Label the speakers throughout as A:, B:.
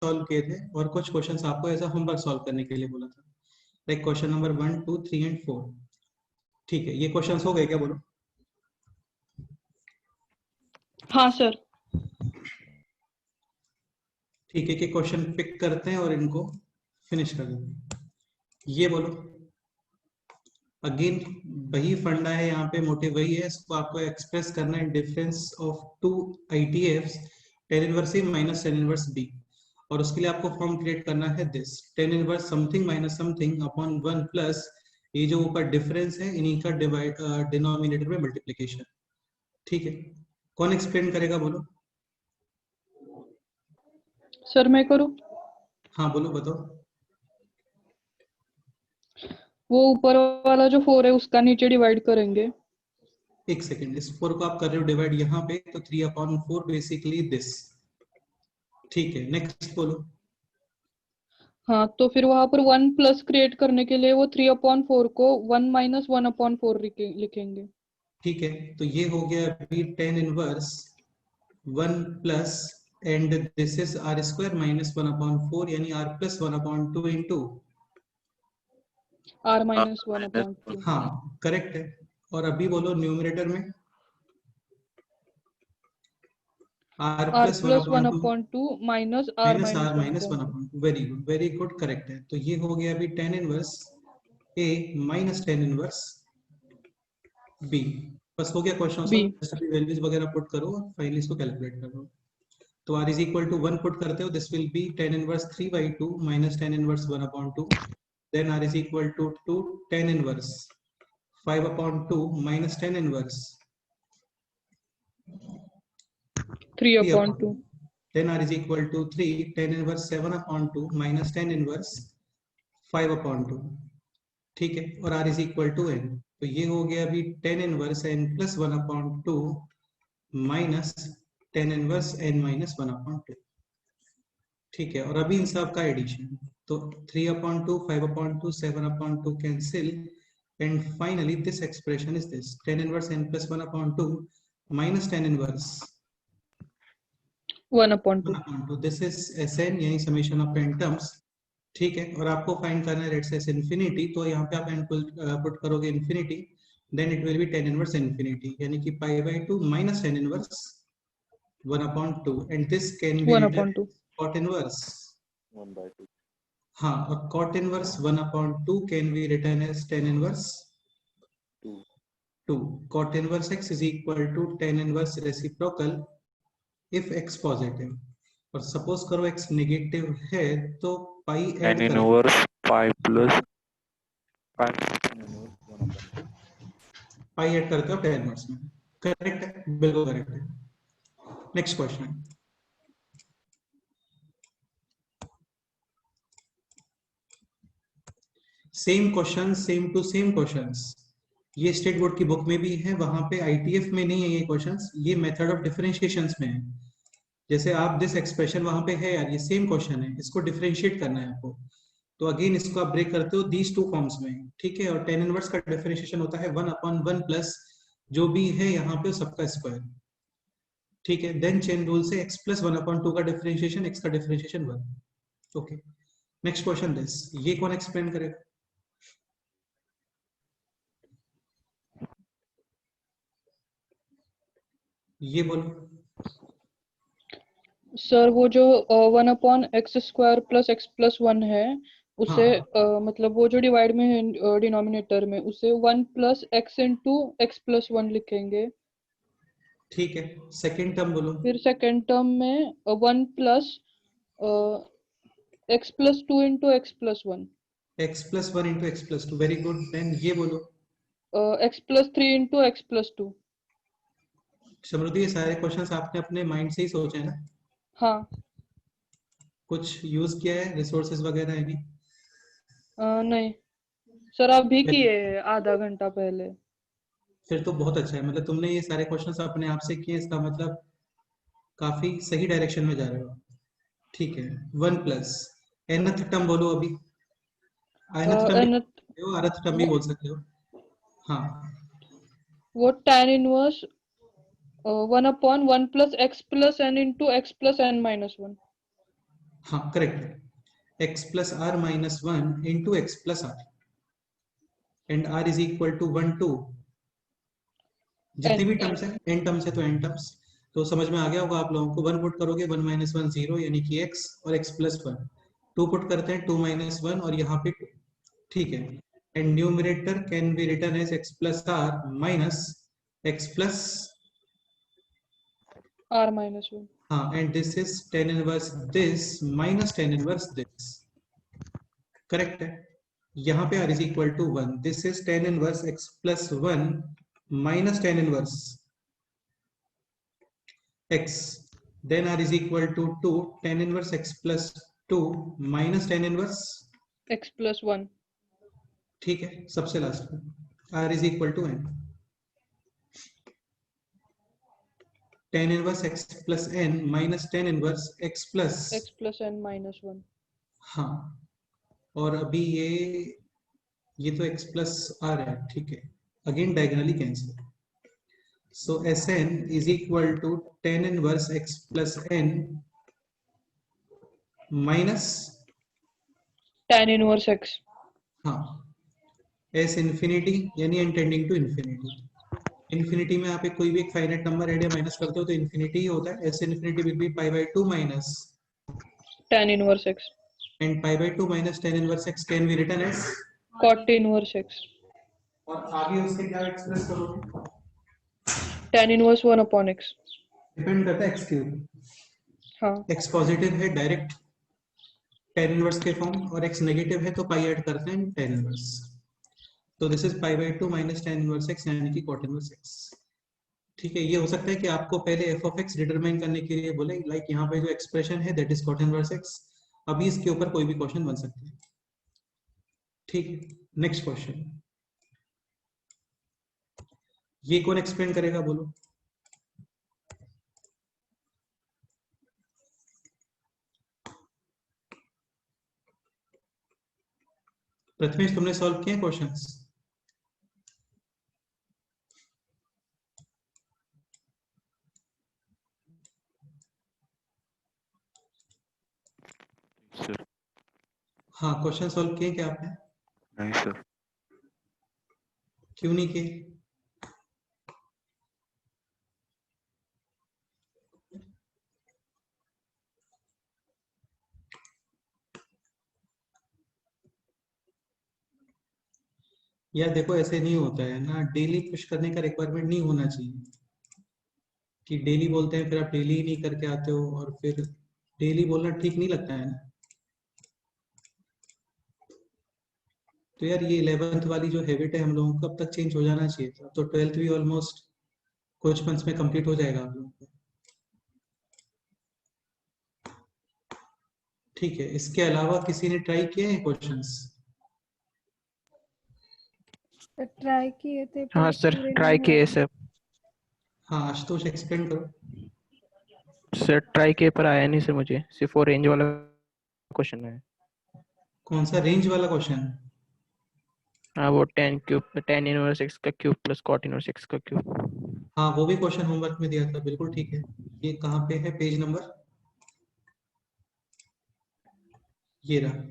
A: Solve किए थे और कुछ क्वेश्चंस आपको ऐसा होमवर्क सॉल्व करने के लिए बोला था, लाइक क्वेश्चन नंबर 1, 2, 3 एंड 4। ठीक है, ये क्वेश्चंस हो गए क्या, बोलो?
B: हाँ सर।
A: ठीक है, कि क्वेश्चन पिक करते हैं और इनको फिनिश कर देते हैं। ये बोलो, अगेन वही फंडा है, यहाँ पे मोटिव वही है, इसको आपको एक्सप्रेस करना है difference of two ITFs, tan inverse A minus tan inverse B, और उसके लिए आपको फॉर्म क्रिएट करना है this tan inverse something minus something upon 1 plus ये जो ऊपर डिफरेंस है इन्हीं का डिवाइड डिनोमिनेटर में मल्टीप्लिकेशन। ठीक है, कौन एक्सप्लेन करेगा, बोलो?
B: सर मैं करूँ?
A: हाँ बोलो, बताओ।
B: वो ऊपर वाला जो 4 है उसका नीचे डिवाइड करेंगे।
A: एक सेकेंड, इस 4 को आप कर रहे हो डिवाइड यहाँ पे, तो 3/4 बेसिकली दिस। ठीक है, नेक्स्ट बोलो।
B: हाँ, तो फिर वहां पर 1 प्लस क्रिएट करने के लिए वो 3/4 को 1 माइनस 1/4 लिखेंगे।
A: ठीक है, तो ये हो गया अभी tan inverse 1 plus and this is r square minus 1/4, यानी r plus 1/2 into
B: r minus 1/2।
A: हाँ करेक्ट है। और अभी बोलो न्यूमरेटर में r
B: r
A: plus
B: plus
A: 1/2
B: 1/2 minus r
A: minus r
B: minus
A: minus
B: 1/2।
A: 1/2। Very good, very good, correct है। तो ये हो गया अभी tan inverse a minus tan inverse b। बस हो गया क्वेश्चन
B: b।
A: सॉल्व। जस्ट अभी वैल्यूज वगैरह पुट करो और फाइनली इसको कैलकुलेट करो। तो r is equal to 1 put करते हो, this will be tan inverse 3/2 minus tan inverse 1/2, then r is equal to tan inverse 5/2 minus tan inverse
B: 3/2।
A: then r is equal to 3 tan inverse 7/2 minus tan inverse 5/2। ठीक है, और r is equal to n, तो ये हो गया अभी tan inverse n plus 1/2 minus tan inverse n minus 1/2। ठीक है, और अभी इन सब का एडिशन, तो 3/2 5/2 7/2 cancel, and finally this expression is this tan inverse n plus 1/2 minus tan inverse
B: 1/2।
A: 1/2, this is Sn यानी summation of n terms। ठीक है, और आपको फाइंड करना है लेट्स से इंफिनिटी, तो यहाँ पे आप n पुट करोगे infinity, then it will be tan inverse infinity, यानी कि π/2 minus tan inverse 1/2, and this can be written
B: 1/2।
A: cot inverse
C: 1/2।
A: हाँ, और cot inverse 1/2 can be written as tan inverse 2। cot inverse x is equal to tan inverse reciprocal if x positive, और suppose करो x negative है तो पाई add
C: tan
A: करें,
C: inverse pi plus pi
A: पाई add करते हो tan inverse में। Correct है, बिल्कुल करेक्ट है। Next question, same question, same to same questions, ये स्टेट बोर्ड की बुक में भी है, वहां पे ITF में नहीं है ये क्वेश्चंस, ये मेथड ऑफ डिफरेंशिएशंस में है। जैसे आप दिस एक्सप्रेशन वहां पे है यार, ये सेम क्वेश्चन है, इसको डिफरेंशिएट करना है आपको, तो अगेन इसको आप ब्रेक करते हो दीज टू फॉर्म्स में। ठीक है, और tan इनवर्स का डिफरेंशिएशन होता है 1/1 प्लस जो भी है यहाँ पे सबका स्क्वायर। ठीक है, देन चेन रूल से x प्लस 1/2 का डिफरेंशिएशन, x का differentiation 1। Okay, next question this, ये कौन एक्सप्लेन करेगा? ये बोलो।
B: सर वो जो 1/x² प्लस x प्लस 1 है उसे
A: हाँ
B: मतलब वो जो डिवाइड में है डिनोमिनेटर में उसे 1 plus x into x plus 1 लिखेंगे।
A: ठीक है, सेकेंड टर्म बोलो।
B: फिर सेकेंड टर्म में 1 plus x plus 2 into x plus 1।
A: x plus 1 into x plus 2, very good. Then ये बोलो।
B: x प्लस 3 इंटू x प्लस 2।
A: समृद्धि, ये सारे क्वेश्चंस आपने अपने माइंड से ही सोचे हैं ना?
B: हाँ।
A: कुछ यूज किया है रिसोर्सेज वगैरह है नहीं?
B: नहीं सर, अभी किए आधा घंटा पहले।
A: फिर तो बहुत अच्छा है, मतलब तुमने ये सारे क्वेश्चंस अपने आप से किए, इसका मतलब काफी सही डायरेक्शन में जा रहे हो। ठीक है, 1 प्लस nth टर्म बोलो अभी, nth टर्म भी बोल
B: nth
A: सकते हो, rth टर्म भी बोल सकते हो। हाँ,
B: वो tan inverse 1/1 plus x plus n into x plus n minus 1।
A: हाँ करेक्ट है, x plus r minus 1 into x plus r and r is equal to 1 to जितने भी टर्म्स हैं, n टर्म्स है तो n टर्म्स, तो समझ में आ गया होगा आप लोगों को। 1 पुट करोगे 1 minus 1 0 यानी कि x और x plus 1, 2 पुट करते हैं 2 minus 1 और यहाँ पे 2, ठीक है। And numerator can be written as x plus r minus x plus
B: r minus 1.
A: हाँ, and this is tan inverse this minus tan inverse this, correct है। यहाँ पे r is equal to 1, this is tan inverse x plus 1 minus tan inverse x, then r is equal to 2 tan inverse x plus 2 minus tan inverse
B: x plus 1.
A: ठीक है, सबसे last में r is equal to n tan inverse x plus n minus tan inverse x plus
B: n minus 1.
A: हाँ, और अभी ये तो x plus r है, ठीक है, again diagonally cancel, so Sn is equal to tan inverse x plus n minus
B: tan inverse x.
A: हाँ s infinity यानी n tending to infinity, infinity में आप कोई भी एक फाइनाइट नंबर ऐड या माइनस करते हो तो infinity ही होता है, s infinity will be pi by 2 minus
B: tan inverse x,
A: and pi by 2 minus tan inverse x can be written as
B: cot inverse x.
A: और आगे उसके क्या एक्सप्रेस करोगे,
B: tan inverse 1 upon x.
A: Depend करता है x cube,
B: हाँ
A: x positive है direct tan inverse के फॉर्म, और x नेगेटिव है तो पाई ऐड करते हैं tan इनवर्स, तो this is pi by 2 minus tan inverse x यानी कि cot इनवर्स x, ठीक है। ये हो सकता है कि आपको पहले f ऑफ x डिटरमाइन करने के लिए बोले, लाइक यहाँ पे जो एक्सप्रेशन है that is cot inverse x, अभी इसके ऊपर कोई भी क्वेश्चन बन सकता है, ठीक। नेक्स्ट क्वेश्चन, ये कौन एक्सप्लेन करेगा बोलो, प्रथमेश तुमने सॉल्व किए क्वेश्चंस?
C: सर
A: हाँ, क्वेश्चन सॉल्व किए क्या आपने?
C: नहीं सर।
A: क्यों नहीं किए? यार देखो ऐसे नहीं होता है ना, डेली पुश करने का रिक्वायरमेंट नहीं होना चाहिए कि डेली बोलते हैं फिर आप डेली ही नहीं करके आते हो, और फिर डेली बोलना ठीक नहीं लगता है ना। तो यार ये 11th वाली जो हैबिट है हम लोगों को अब तक चेंज हो जाना चाहिए था, तो 12th भी ऑलमोस्ट कुछ मंथ्स में कंप्लीट हो जाएगा आप लोगों को, ठीक है। इसके अलावा किसी ने ट्राई किए हैं क्वेश्चंस?
D: ट्राई किए थे पर
E: हाँ सर,
D: पूरे
E: ट्राई
D: नहीं
E: किए
D: हुए।
E: सर।
A: हाँ आशुतोष एक्सप्लेन करो।
E: सर ट्राई किए पर आया नहीं सर, मुझे सिर्फ वो रेंज वाला क्वेश्चन है।
A: कौन सा रेंज वाला क्वेश्चन?
E: हाँ वो tan इनवर्स x का cube plus cot inverse x का क्यूब।
A: हाँ वो भी क्वेश्चन होमवर्क में दिया था, बिल्कुल ठीक है। ये कहाँ पे है पेज नंबर? ये रहा,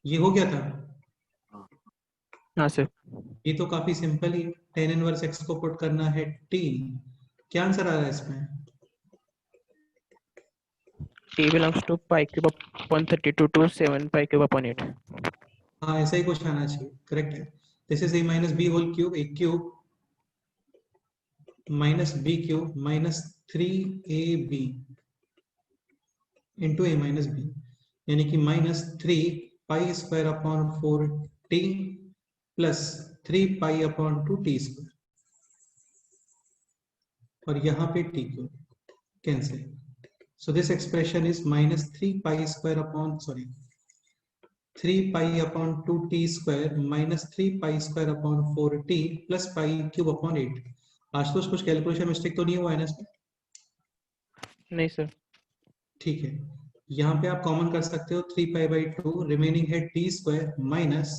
A: ये हो गया था।
E: हाँ सर।
A: ये तो काफी सिंपल ही, tan इनवर्स x को पुट करना है t, क्या आंसर आ रहा है इसमें?
E: t belongs to pi cube upon 32 to 7 pi cube upon 8।
A: हाँ ऐसा ही कुछ आना चाहिए, करेक्ट है। This is a minus b whole cube, a cube minus b cube minus 3ab into a minus b, यानी कि minus 3 pi square upon 4t plus 3 pi upon 2t square, और यहाँ पे t cube cancel, so this expression is minus 3 pi square upon 3 pi upon 2t square minus 3 pi square upon 4t plus pi cube upon 8। Ashutosh कुछ calculation mistake तो नहीं हुआ है ना इसमें?
E: नहीं सर।
A: ठीक है, यहाँ पे आप कॉमन कर सकते हो 3 pi by 2, रिमेनिंग है t square minus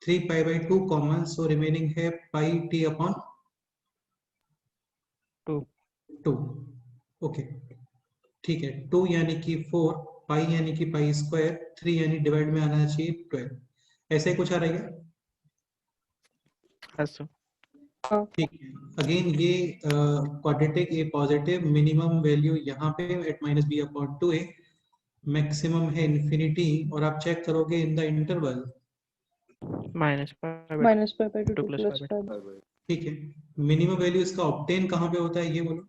A: 3 pi by 2 common, so remaining है pi t अपॉन 2। ओके ठीक है, 2 यानी कि 4 पाई यानी कि पाई स्क्वायर, 3 यानी डिवाइड में आना चाहिए 12, ऐसे ही कुछ आ रहा है क्या?
E: हाँ सर।
A: ठीक है, अगेन ये quadratic a positive, minimum value यहाँ पे at minus b upon 2a, maximum है इन्फिनिटी, और आप चेक करोगे in the interval,
E: minus pi
B: minus pi by 2
E: 2 plus
B: plus
E: pi
B: 5।
A: ठीक है। मिनिमम वैल्यू इसका ऑब्टेन कहाँ पे होता है ये बोलो?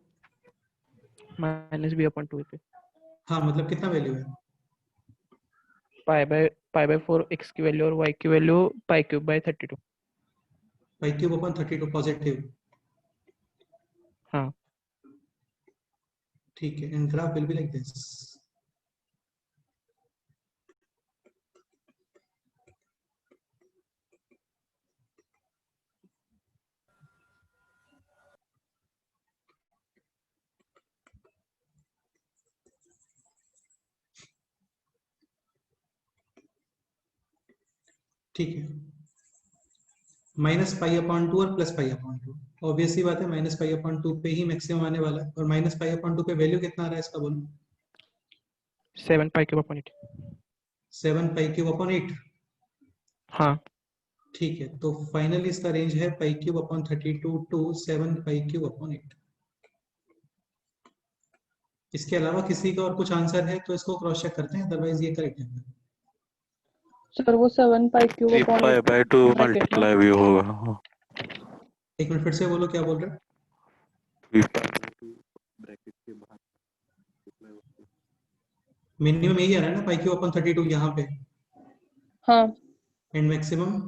E: माइनस बी अपॉन 2 पे
A: हाँ मतलब कितना वैल्यू है?
E: पाई बाय 4 x की वैल्यू और y की value pi cube by 32।
A: Pi cube upon 32 positive.
E: हाँ
A: ठीक है, and graph will be like this. ठीक है, माइनस पाई अपॉन 2 और प्लस पाई अपॉन 2, ऑब्वियसली बात है माइनस पाई अपॉन 2 पे ही मैक्सिमम आने वाला है, और माइनस पाई अपॉन 2 पे वैल्यू कितना आ रहा है इसका बोलो?
E: 7 pi cube upon 8।
A: 7 pi cube upon 8।
E: हाँ
A: ठीक है, तो फाइनली इसका रेंज है pi cube upon 32 to 7 pi cube upon 8। इसके अलावा किसी का और कुछ आंसर है तो इसको क्रॉस चेक करते हैं, अदरवाइज ये करेक्ट है।
B: सर वो 7 pi cube
C: 3
B: upon
C: pi
B: 8
C: by 2
B: bracket में।
C: मल्टीप्लाई भी होगा। हाँ,
A: एक मिनट फिर से बोलो, क्या बोल रहे हैं?
C: 3 पाई बाय 2 ब्रैकेट के बाहर multiply होगा।
A: मिनिमम यही आ रहा है ना, पाई क्यूब अपॉन 32 यहाँ पे,
B: हाँ
A: and maximum.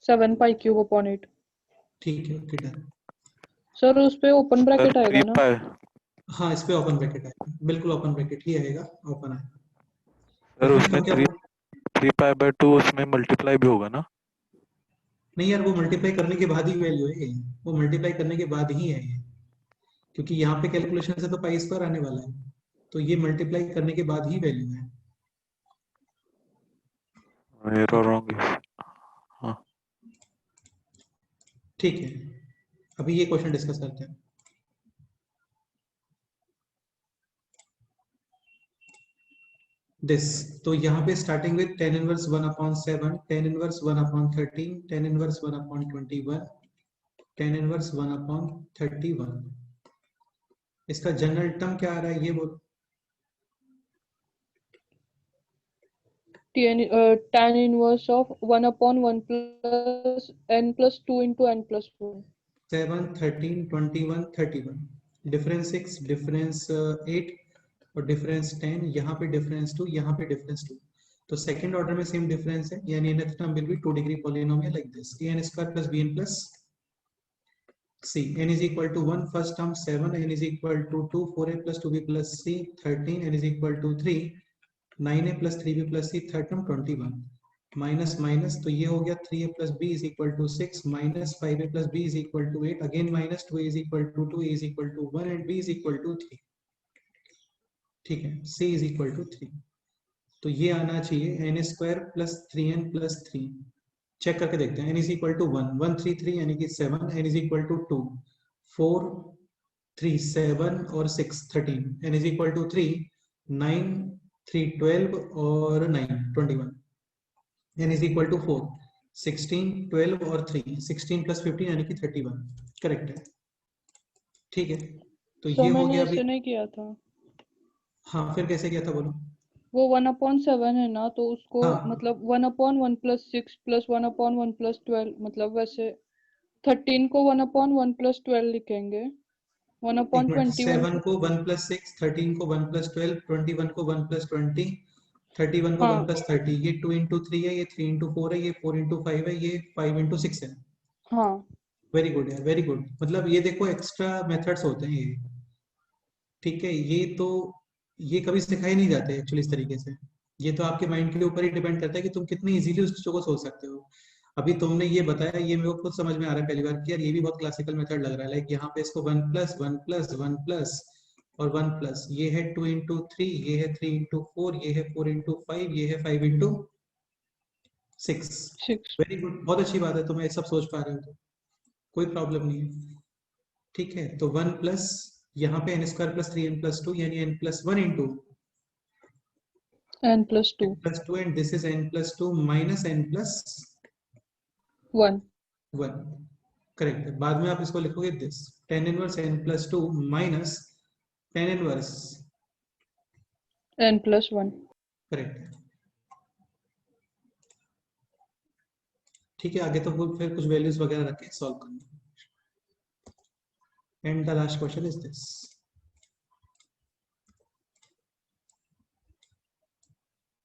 B: 7 pi cube upon 8।
A: ठीक है, ओके डन।
B: सर उस पे ओपन
C: सर
B: ब्रैकेट आएगा
C: 3
B: ना?
C: पाई
A: हाँ इस पे ओपन ब्रैकेट आएगा, बिल्कुल ओपन ब्रैकेट ही आएगा, ओपन आएगा।
C: सर
A: इसमें
C: उसमें
A: हम क्या
C: 3 पाई बाय 2 उसमें मल्टीप्लाई भी होगा ना?
A: नहीं यार, वो मल्टीप्लाई करने के बाद ही वैल्यू है ये, वो मल्टीप्लाई करने के बाद ही है ये, क्योंकि यहाँ पे कैलकुलेशन से तो पाई स्क्वायर आने वाला है, तो ये मल्टीप्लाई करने के बाद ही वैल्यू है।
C: Error wrong. हाँ
A: ठीक है, अभी ये क्वेश्चन डिस्कस करते हैं। दिस, तो यहाँ पे starting with tan inverse 1 upon 7, tan inverse 1 upon 13, tan inverse 1 upon 21, tan inverse 1 upon 31। इसका जनरल टर्म क्या आ रहा है ये बोलो?
B: tan inverse of 1 upon 1 plus n plus 2 into n plus 1।
A: 7, 13, 21, 31, difference 6, difference 8 और डिफरेंस 10, यहाँ पे डिफरेंस 2, यहाँ पे डिफरेंस 2, तो सेकंड ऑर्डर में सेम डिफरेंस है, यानी nth term will be 2 degree polynomial like this, an square plus bn plus c, n is equal to 1, first term 7, n is equal to 2, 4a plus 2b plus c, 13, n is equal to 3, 9a plus 3b plus c, third term 21, minus minus, तो ये हो गया 3a plus b is equal to 6, minus 5a plus b is equal to 8, again minus 2a is equal to 2, a is equal to 1 and b is equal to 3। ठीक है, c is equal to 3, तो ये आना चाहिए n square plus 3n plus 3। Check करके देखते हैं, n is equal to 1, 1 3 3 यानी कि 7, n is equal to 2, 4 3 7 और 6 13, n is equal to 3, 9 3 12 और 9 21, n is equal to 4, 16 12 और 3, 16 प्लस 15 यानी कि 31, करेक्ट है। ठीक है, तो
B: सर
A: ये हो
B: मैंने
A: गया
B: ऐसे
A: अभी।
B: नहीं किया था,
A: हाँ फिर कैसे किया था बोलो?
B: वो 1 अपॉन 7 है ना, तो उसको
A: हाँ
B: मतलब 1 upon 1 plus 6 plus 1 upon 1 plus 12, मतलब वैसे 13 को 1 अपॉन 1 प्लस 12 लिखेंगे, 1
A: एक
B: अपॉन
A: मिनट,
B: 21
A: 7 को 1 प्लस 6, 13 को 1 प्लस 12, 21 को 1 प्लस 20, 31 को 1
B: हाँ
A: प्लस 30, ये 2 इंटू 3 है, ये 3 इंटू 4 है, ये 4 इंटू 5 है, ये 5 इंटू 6 है।
B: हाँ
A: वेरी गुड यार, वेरी गुड, मतलब ये देखो एक्स्ट्रा मेथड्स होते हैं ये। ठीक है, ये कभी सिखाए नहीं जाते एक्चुअली इस तरीके से, ये तो आपके माइंड के ऊपर ही डिपेंड करता है कि तुम कितनी इजीली उस चीजों को सोच सकते हो। अभी तुमने ये बताया, ये मेरे को खुद समझ में आ रहा है पहली बार कि यार ये भी बहुत क्लासिकल मेथड लग रहा है, लाइक यहाँ पे इसको 1 प्लस 1 प्लस 1 प्लस और 1 प्लस, ये है 2 इंटू 3, ये है 3 इंटू 4, ये है 4 इंटू 5, ये है 5 इंटू 6।
B: 6।
A: वेरी गुड, बहुत अच्छी बात है, तुम्हें सब सोच पा रहे हो तो कोई प्रॉब्लम नहीं है। ठीक है, तो 1 प्लस यहाँ पे n square plus 3n plus 2 यानी n plus 1 into
B: n plus 2
A: plus 2 and this is n plus 2 minus n plus
B: 1
A: 1. Correct है। बाद में आप इसको लिखोगे this tan inverse n plus 2 minus tan inverse
B: n plus 1
A: correct है। ठीक है, आगे तो फिर कुछ वैल्यूज वगैरह रख के सॉल्व करना। And the last question is this.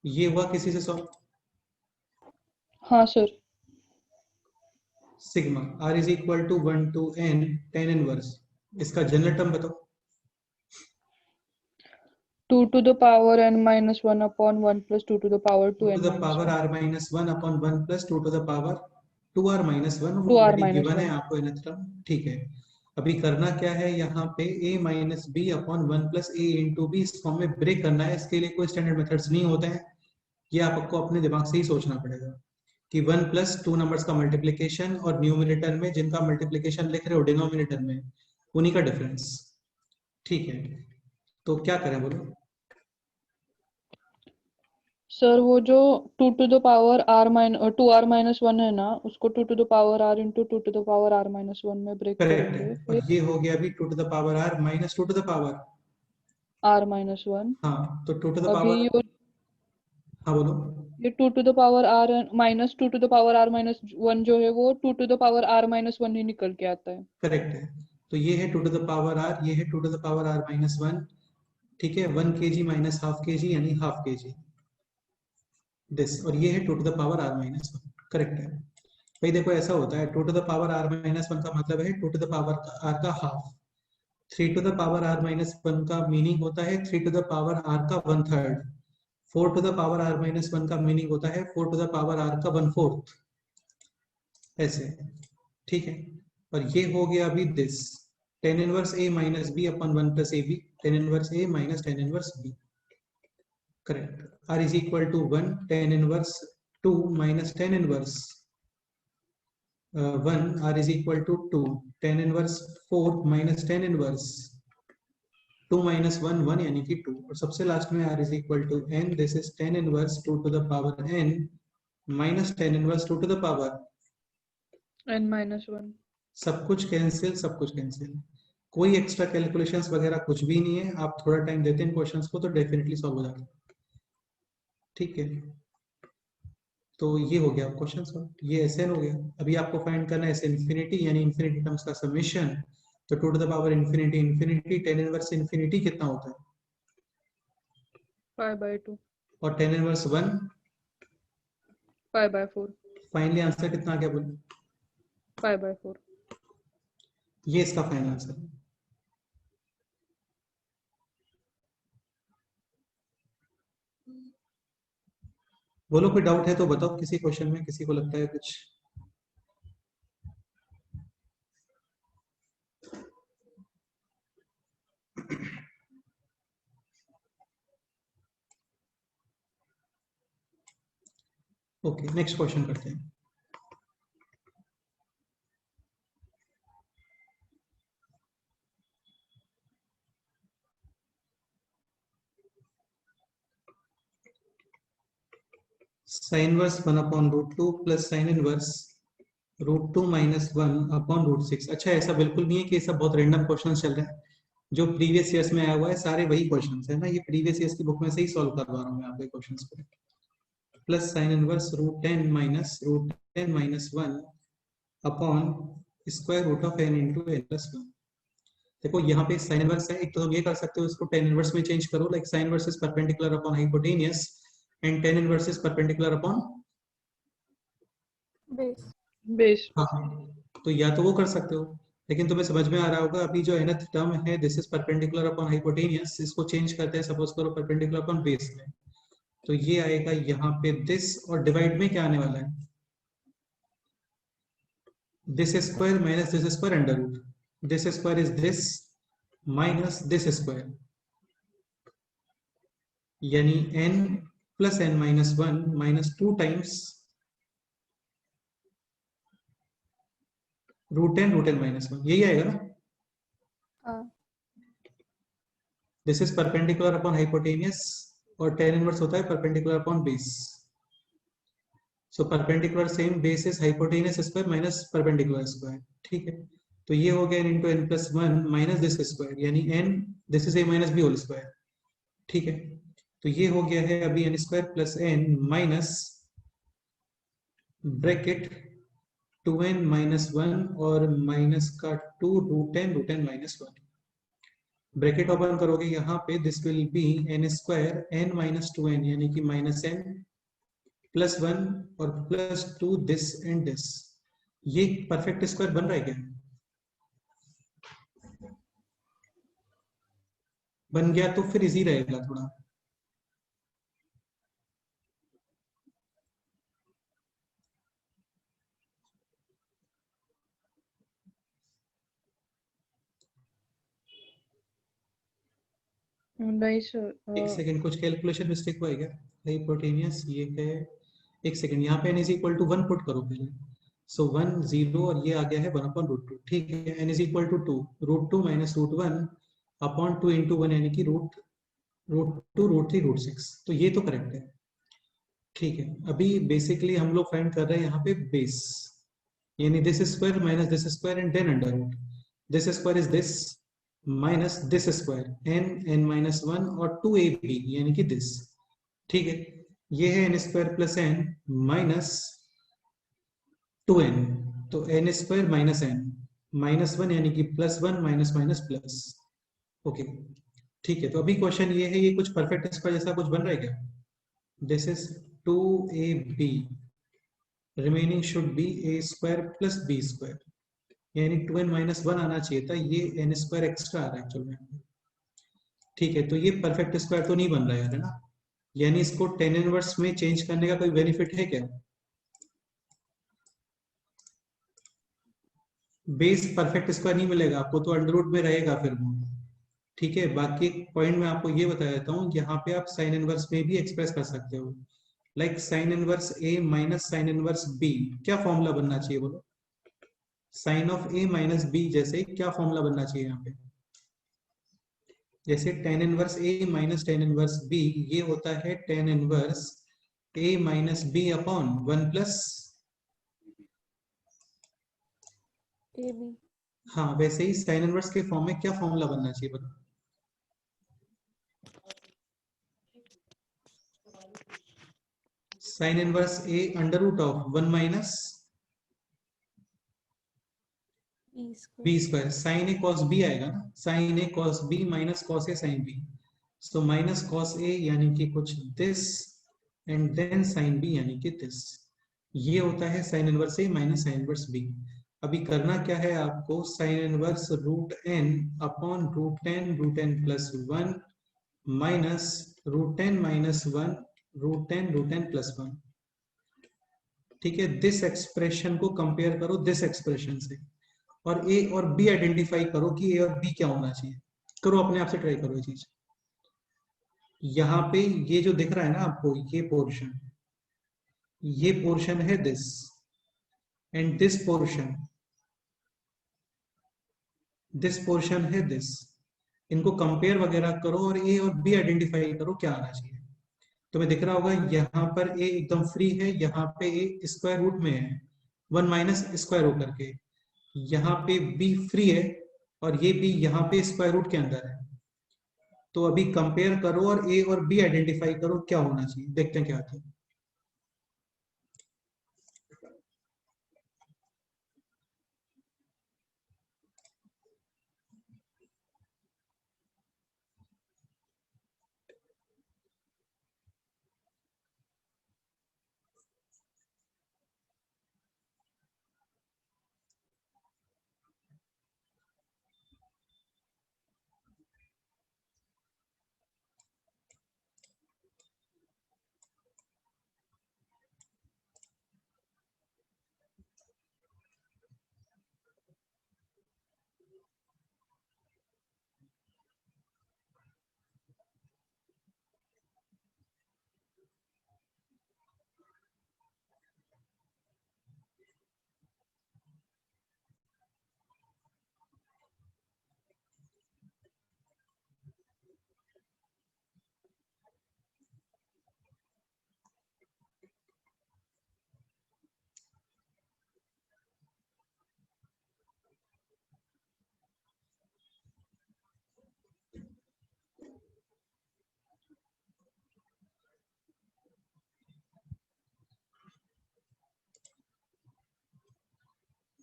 A: ये हुआ किसी से सॉल्व?
B: हाँ sir
A: sigma r is equal to 1 to n tan inverse, इसका जनरल टर्म बताओ।
B: 2 to the power n minus 1 upon 1 plus 2 to the power 2
A: 2
B: n
A: to the
B: minus
A: power
B: 1
A: r minus 1 upon 1 plus 2 to the power 2r minus 1, वो
B: 2r
A: already
B: minus
A: given है
B: 1
A: आपको nth term. ठीक है, अभी करना क्या है, यहाँ पे a minus b upon 1 plus a into b इस फॉर्म में ब्रेक करना है। इसके लिए कोई स्टैंडर्ड मेथड्स नहीं होते हैं, ये आपको अपने दिमाग से ही सोचना पड़ेगा कि 1 plus 2 नंबर्स का मल्टीप्लिकेशन और न्यूमरेटर में जिनका मल्टीप्लिकेशन लिख रहे हो डिनोमिनेटर में उन्हीं का डिफरेंस। ठीक है, तो क्या करें बोलो।
B: सर वो जो 2 to the power r minus 2r minus 1 है ना, उसको 2 to the power r into 2 to the power r minus 1 में ब्रेक
A: करेक्ट है,
B: करेंगे,
A: और
B: फिर
A: ये हो गया अभी 2 to the power r minus 2 to the power
B: r minus 1।
A: हाँ, तो 2 to the
B: अभी
A: power हाँ बोलो।
B: ये 2 to the power r minus 2 to the power r minus 1 जो है वो 2 to the power r minus 1 ही निकल के आता है।
A: करेक्ट है, तो ये है 2 to the power r, ये है 2 to the power r minus 1। ठीक है, 1 kg minus half kg यानी half kg दिस, और ये है 2 to the power r minus 1। Correct है भाई, देखो ऐसा होता है 2 to the power r minus 1 का मतलब है 2 to the power r का half. 3 to the power r minus 1 का मीनिंग होता है 3 to the power r का 1/3। 4 to the power r minus 1 का मीनिंग होता है 4 to the power r का 1/4, ऐसे। ठीक है, और ये हो गया अभी this tan inverse a minus b upon 1 plus ab, tan inverse a minus tan inverse b। Correct, r is equal to 1 tan inverse 2 minus tan inverse 1, r is equal to 2 tan inverse 4 minus tan inverse 2 minus 1 1 यानी कि 2, और सबसे last में r is equal to n, this is tan inverse 2 to the power n minus tan inverse 2 to the power
B: n minus 1।
A: सब कुछ cancel, सब कुछ cancel, कोई एक्स्ट्रा कैलकुलेशंस वगैरह कुछ भी नहीं है। आप थोड़ा टाइम देते हैं क्वेश्चंस को तो डेफिनेटली सॉल्व हो जाएगा। ठीक है, तो ये हो गया क्वेश्चन सॉल्व, ये एस एन हो गया। अभी आपको फाइंड करना है एस इन्फिनिटी यानी इन्फिनिटी टर्म्स का समेशन। तो 2 to the power infinity infinity tan inverse infinity कितना होता है?
B: 5/2
A: और tan इनवर्स 1
B: 5/4
A: फाइनली आंसर कितना आ गया बोलो?
B: 5/4।
A: ये इसका फाइनल आंसर है। बोलो कोई डाउट है तो बताओ, किसी क्वेश्चन में किसी को लगता है कुछ? ओके, नेक्स्ट क्वेश्चन करते हैं। sin inverse 1 upon √2 plus sin inverse √2 minus 1 upon √6। अच्छा, ऐसा बिल्कुल नहीं है कि ये सब बहुत रैंडम क्वेश्चंस चल रहे हैं। जो प्रीवियस ईयर्स में आया हुआ है सारे वही क्वेश्चंस है ना, ये प्रीवियस ईयर्स की बुक में से ही सॉल्व करवा रहा हूँ मैं आपके क्वेश्चंस को। Plus sin inverse √10 minus 1 upon square root of n into n plus 1। देखो यहाँ पे sin इनवर्स है, एक तो तुम ये कर सकते हो इसको tan इनवर्स में चेंज करो, like sin inverse is perpendicular upon hypotenuse and tan inverse is perpendicular upon
B: base.
A: हाँ, तो या तो वो कर सकते हो, लेकिन तुम्हें समझ में आ रहा होगा अभी जो nth टर्म है this is perpendicular upon hypotenuse, इसको चेंज करते हैं, सपोज करो परपेंडिकुलर अपॉन बेस में, तो ये आएगा यहाँ पे दिस, और डिवाइड में क्या आने वाला है? This square minus this square under root, this square is this minus this square, यानी n plus n minus 1 minus 2 times √10 minus 1, यही आएगा ना?
D: हाँ।
A: This is perpendicular upon hypotenuse और tan इनवर्स होता है perpendicular upon base. So perpendicular same base is hypotenuse square minus perpendicular square, ठीक है। तो ये हो गया into n plus one minus this square, यानी n this is a minus b whole square, ठीक है। तो ये हो गया है अभी n square plus n minus bracket 2n minus one और माइनस का 2 root n minus one, bracket open करोगे यहाँ पे, this will be n square n minus 2n यानी कि माइनस n प्लस वन और प्लस 2 दिस एंड दिस। ये perfect square बन रहा है क्या? बन गया तो फिर इजी रहेगा थोड़ा।
B: नहीं सर,
A: एक सेकंड, कुछ कैलकुलेशन मिस्टेक हुआ है क्या? हाइपोटेनियस ये है, एक सेकंड, यहाँ पे n is equal to 1 put करो पहले। सो 1 0 और ये आ गया है 1 अपॉन रूट 2, ठीक है। n is equal to 2 root 2 minus root 1 upon 2 into 1 यानी कि रूट 2 रूट 3 रूट 6। तो ये तो करेक्ट है, ठीक है। अभी बेसिकली हम लोग फाइंड कर रहे हैं यहाँ पे बेस, यानी this square minus this square and then under root this square is this minus this square n minus one और 2ab यानी कि दिस, ठीक है। ये है n square plus n minus 2n, तो n square minus n minus one यानी कि plus one minus minus plus, okay, ठीक है। तो अभी क्वेश्चन ये है, ये कुछ परफेक्ट स्क्वायर जैसा कुछ बन रहा है क्या? This is 2ab remaining should be a square plus b square, यानी 2n माइनस वन आना चाहिए था, ये n स्क्वायर एक्स्ट्रा आ रहा है एक्चुअल में, ठीक है। तो ये परफेक्ट स्क्वायर तो नहीं बन रहा है ना, यानी इसको tan इनवर्स में चेंज करने का कोई बेनिफिट है क्या? बेस परफेक्ट स्क्वायर नहीं मिलेगा आपको, तो अंडर रूट में रहेगा फिर वो, ठीक है। बाकी एक पॉइंट मैं आपको ये बता देता हूँ, यहाँ पे आप साइन इनवर्स में भी एक्सप्रेस कर सकते हो, लाइक साइन इनवर्स ए माइनस साइन इनवर्स बी। क्या फॉर्मूला बनना चाहिए बोलो? Sine of a minus b जैसे क्या फॉर्मूला बनना चाहिए यहाँ पे? जैसे tan इनवर्स ए माइनस tan इनवर्स बी, ये होता है tan inverse A minus b upon one plus
D: a b.
A: हाँ, वैसे ही साइन इनवर्स के फॉर्म में क्या फॉर्मूला बनना चाहिए बताओ? Sine inverse a under root of one minus
D: B
A: B
D: square.
A: Square, sine A cos B आएगा ना, sine A cos B minus cos A sine B, so minus cos A यानी कि कुछ this and then sine B यानी कि this. ये होता है साइन इनवर्स ए माइनस साइन इनवर्स बी। अभी करना क्या है आपको, sine inverse root n upon root n plus one minus root n minus one root n plus one, ठीक है। दिस एक्सप्रेशन को कंपेयर करो दिस एक्सप्रेशन से, और ए और बी आइडेंटिफाई करो कि ए और बी क्या होना चाहिए। करो, अपने आप से ट्राई करो ये चीज। यहाँ पे ये जो दिख रहा है ना आपको, ये पोर्शन है दिस एंड दिस पोर्शन है दिस। इनको कंपेयर वगैरह करो और ए और बी आइडेंटिफाई करो क्या आना चाहिए। तुम्हें दिख रहा होगा यहाँ पर ए एकदम फ्री है, यहाँ पे ए स्क्वायर रूट में है वन माइनस स्क्वायर होकर के, यहाँ पे बी फ्री है और ये बी यहाँ पे स्क्वायर रूट के अंदर है। तो अभी कंपेयर करो और ए और बी आइडेंटिफाई करो क्या होना चाहिए, देखते हैं क्या आता है।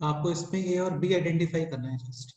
A: आपको इसमें ए और बी आइडेंटिफाई करना है जस्ट।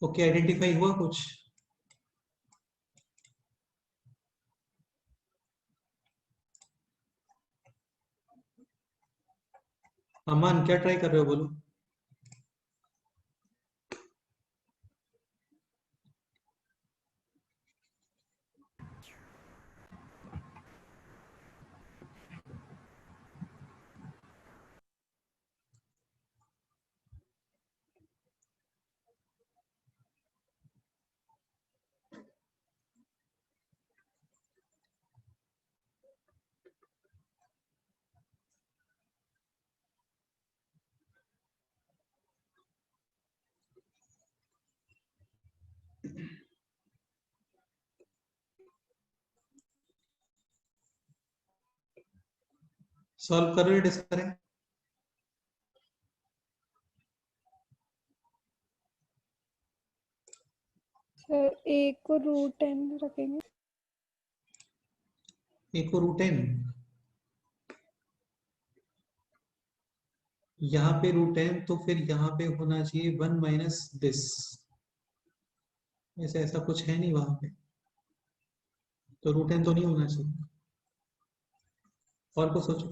A: ओके, आइडेंटिफाई हुआ कुछ? अमान क्या ट्राई कर रहे हो, बोलो। सॉल्व कर रहे हो, डिस्कस करें?
D: सर ए को √10 रखेंगे।
A: ए को √10, यहाँ पे √10 तो फिर यहाँ पे होना चाहिए 1 माइनस दिस। ऐसा ऐसा कुछ है नहीं वहां पे, तो √10 तो नहीं होना चाहिए। और कुछ सोचो।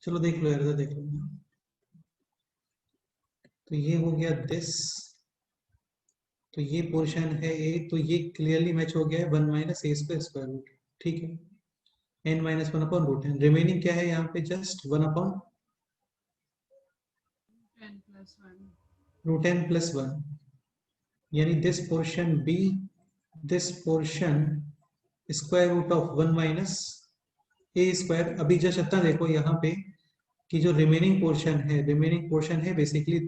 A: चलो देख लो यार, इधर देख लो। तो ये हो गया दिस, तो ये पोर्शन है ए, तो ये क्लियरली मैच हो गया है 1 माइनस ए स्क्वायर रूट। ठीक है, n माइनस 1 अपॉन √10। रिमेनिंग क्या है यहाँ पे? जस्ट 1 अपॉन √10 प्लस 1, यानी this portion b, this portion square root of 1 minus a square. अभी जस्ट इतना देखो यहाँ पे कि जो रिमेनिंग पोर्शन है basically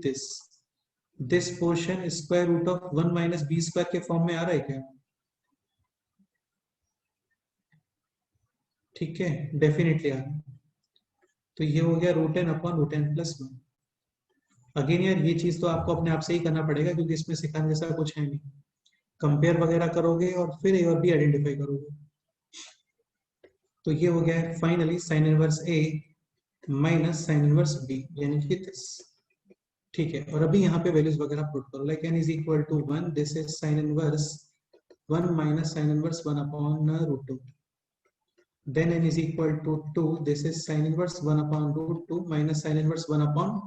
A: this portion square root of 1 minus b square के फॉर्म में आ रहा है क्या? ठीक है, डेफिनेटली आ रहा है। तो ये हो गया √10 अपॉन √10 प्लस 1। अगेन यार ये चीज तो आपको अपने आप से ही करना पड़ेगा, क्योंकि इसमें सिखाने जैसा कुछ है नहीं। कंपेयर वगैरह करोगे और फिर ए और बी आइडेंटिफाई करोगे। तो ये हो गया फाइनली साइन इनवर्स ए माइनस साइन इनवर्स बी, यानी कि दिस। ठीक है, और अभी यहाँ पे वैल्यूज वगैरह पुट करो, like n is equal to 1, this is sine inverse 1 minus sine inverse 1 upon √2। then n is equal to 2, this is sin inverse 1 upon √2 minus sin inverse 1 upon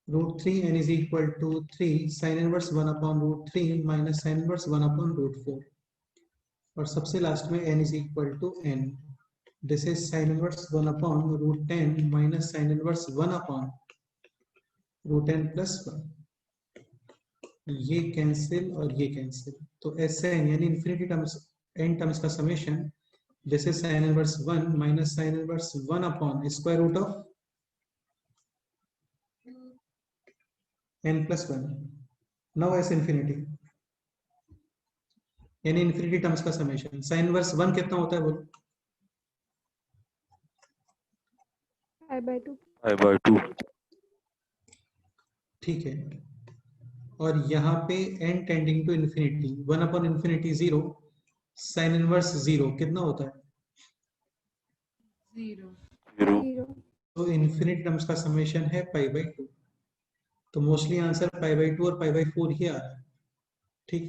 A: √3, n is equal to 3 sin inverse 1 upon √3 minus sin inverse 1 upon √4, और सबसे last में n is equal to n, this is sin inverse 1 upon root 10 minus sin inverse 1 upon root 10 plus 1। ये cancel और ये cancel, तो Sn यानी infinity terms n terms का summation, this is sin inverse 1 minus sin inverse 1 upon square root of n plus 1। Now S infinity यानी infinity terms का summation. sin inverse 1 कितना होता है बोलो?
D: I/2।
C: I/2।
A: ठीक है, और यहाँ पे n tending to infinity 1 upon infinity 0, sin inverse 0 कितना होता है?
C: 0।
D: 0।
A: तो इन्फिनिटी टर्म्स का समेशन है π/2। तो मोस्टली आंसर π/2 और π/4 ही आ रहा है। ठीक,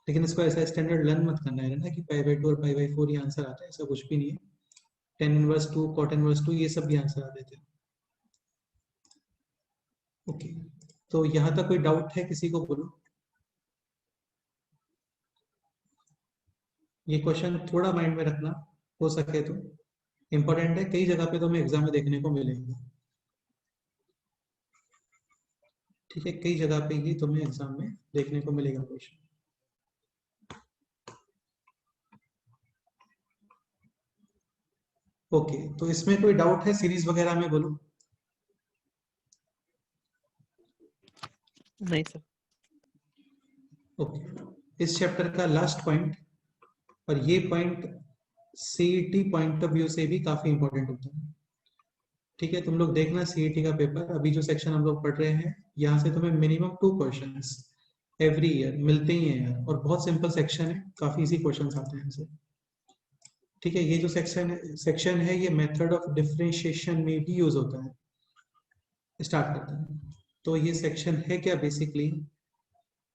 A: लेकिन इसको ऐसा स्टैंडर्ड लर्न मत करना है ना कि π/2 और π/4 ही आंसर आता है, ऐसा कुछ भी नहीं है। tan इनवर्स 2, cot इनवर्स 2 ये सब भी आंसर आ देते हैं। ओके, तो यहाँ तक कोई डाउट है किसी को? बोलो। ये क्वेश्चन थोड़ा माइंड में रखना, हो सके तो इंपॉर्टेंट है, कई जगह पे तो हमें एग्जाम में देखने को मिलेगा। ठीक है, कई जगह पे ही तुम्हें एग्जाम में देखने को मिलेगा क्वेश्चन। ओके, तो इसमें कोई डाउट है सीरीज वगैरह में? बोलो।
E: नहीं सर।
A: ओके, इस चैप्टर का लास्ट पॉइंट, और ये point CET point of view से भी काफी इंपॉर्टेंट होता है। ठीक है, तुम लोग देखना सीईटी का पेपर, अभी जो सेक्शन हम लोग पढ़ रहे हैं यहाँ से तुम्हें मिनिमम 2 क्वेश्चंस एवरी ईयर मिलते ही हैं यार, और बहुत सिंपल सेक्शन है, काफी इजी क्वेश्चंस आते हैं इनसे। ठीक है, ये जो सेक्शन है ये मेथड ऑफ डिफरेंशिएशन में भी यूज होता है। स्टार्ट करते हैं। तो ये सेक्शन है क्या? Basically